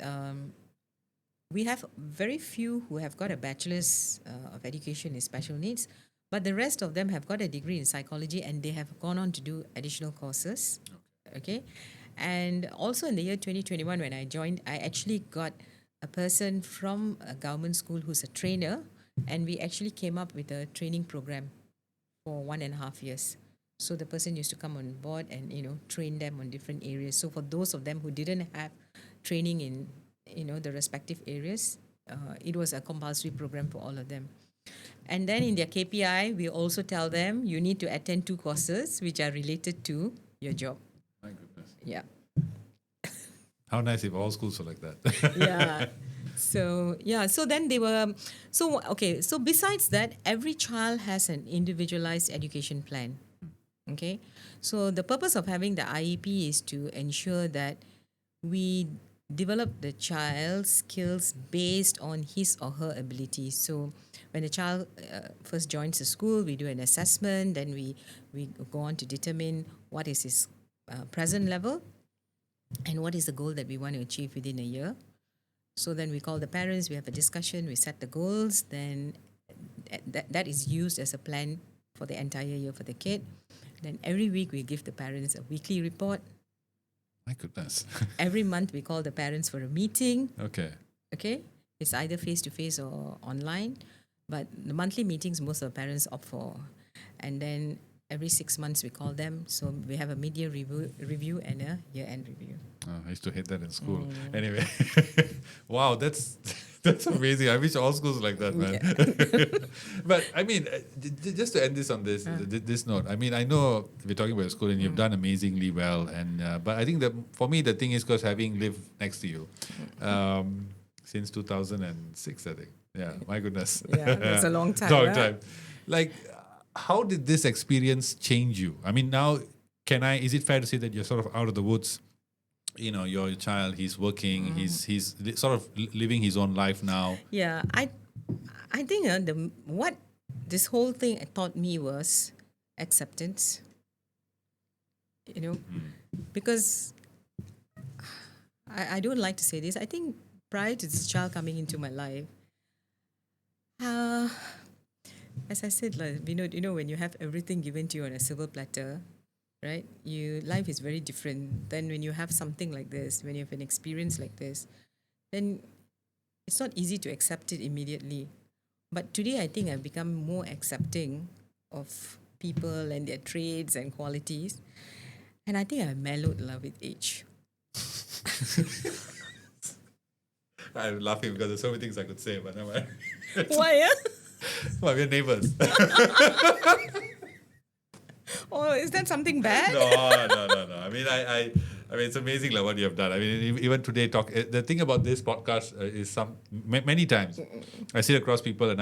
we have very few who have got a bachelor's of education in special needs, but the rest of them have got a degree in psychology and they have gone on to do additional courses. Okay. And also in the year 2021, when I joined, I actually got a person from a government school who's a trainer, and we actually came up with a training program for 1.5 years. So the person used to come on board and, train them on different areas. So for those of them who didn't have training in, the respective areas, it was a compulsory program for all of them. And then in their KPI, we also tell them you need to attend 2 courses which are related to your job. My goodness. Yeah. How nice if all schools were like that. Yeah. So then they were, so besides that, every child has an individualized education plan. Okay, so the purpose of having the IEP is to ensure that we develop the child's skills based on his or her abilities. So when the child first joins the school, we do an assessment, then we go on to determine what is his present level and what is the goal that we want to achieve within a year. So then we call the parents, we have a discussion, we set the goals, then that is used as a plan for the entire year for the kid. Then every week we give the parents a weekly report. My goodness. Every month we call the parents for a meeting. Okay. Okay? It's either face-to-face or online. But the monthly meetings, most of the parents opt for. And then every 6 months we call them. So we have a mid-year review and a year-end review. Oh, I used to hate that in school. Anyway. Wow, that's amazing. I wish all schools were like that, man. Yeah. But I mean, just to end this on this note, I mean, I know we're talking about school and you've done amazingly well, and but I think that for me the thing is because having lived next to you since 2006, I think. Yeah, my goodness. Yeah, that's a long time. Long right? time. Like, how did this experience change you? I mean, now is it fair to say that you're sort of out of the woods your child, he's working, he's sort of living his own life now. Yeah, I think what this whole thing taught me was acceptance. You know, because I don't like to say this. I think prior to this child coming into my life, uh, as I said, like, when you have everything given to you on a silver platter, right? Life is very different than when you have something like this, when you have an experience like this. Then it's not easy to accept it immediately. But today, I think I've become more accepting of people and their traits and qualities. And I think I've mellowed love with age. I'm laughing because there's so many things I could say, but never mind. Why? Well, we're neighbors. Oh, is that something bad? No. I mean, I mean, it's amazing like what you have done. I mean, even today, the thing about this podcast is many times I sit across people and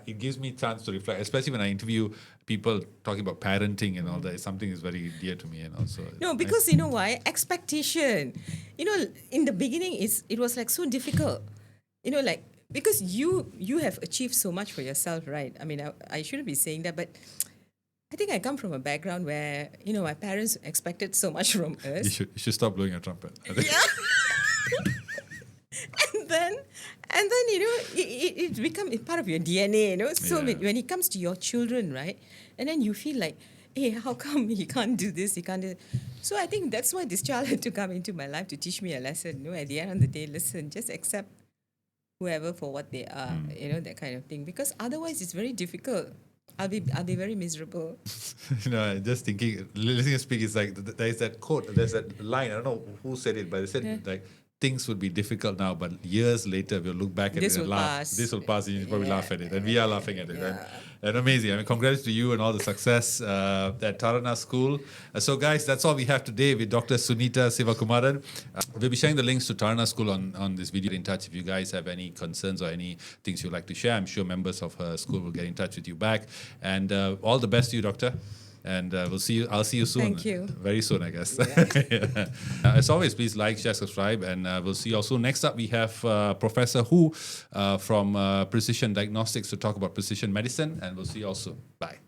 it gives me chance to reflect, especially when I interview people talking about parenting and all that. Something is very dear to me, and also No, because you know why? Expectation. In the beginning, it was like so difficult. Like because you have achieved so much for yourself, right? I mean, I shouldn't be saying that, but I think I come from a background where my parents expected so much from us. You should stop blowing your trumpet. Yeah. and then it's become part of your DNA. So Yeah. when it comes to your children, right, and then you feel like, hey, how come he can't do this? He can't do. So I think that's why this child had to come into my life to teach me a lesson. At the end of the day, listen, just accept whoever for what they are. That kind of thing. Because otherwise, it's very difficult. I'll be very miserable. Just thinking, listening to speak is like there's that quote, there's that line. I don't know who said it, but they said like things would be difficult now, but years later we'll look back at This it and will laugh. pass. This will pass, and you probably laugh at it, and we are laughing at it. Yeah. And amazing. I mean, congrats to you and all the success at Taarana School. So, guys, that's all we have today with Dr. Sunitha Sivakumaran. We'll be sharing the links to Taarana School on this video. Get in touch if you guys have any concerns or any things you'd like to share. I'm sure members of her school will get in touch with you back. And all the best to you, Doctor. And we'll see you. I'll see you soon. Thank you. Very soon, I guess. Yeah. As always, please like, share, subscribe, and we'll see you all soon. Next up, we have Professor Hu from Precision Diagnostics to talk about precision medicine, and we'll see you all soon. Bye.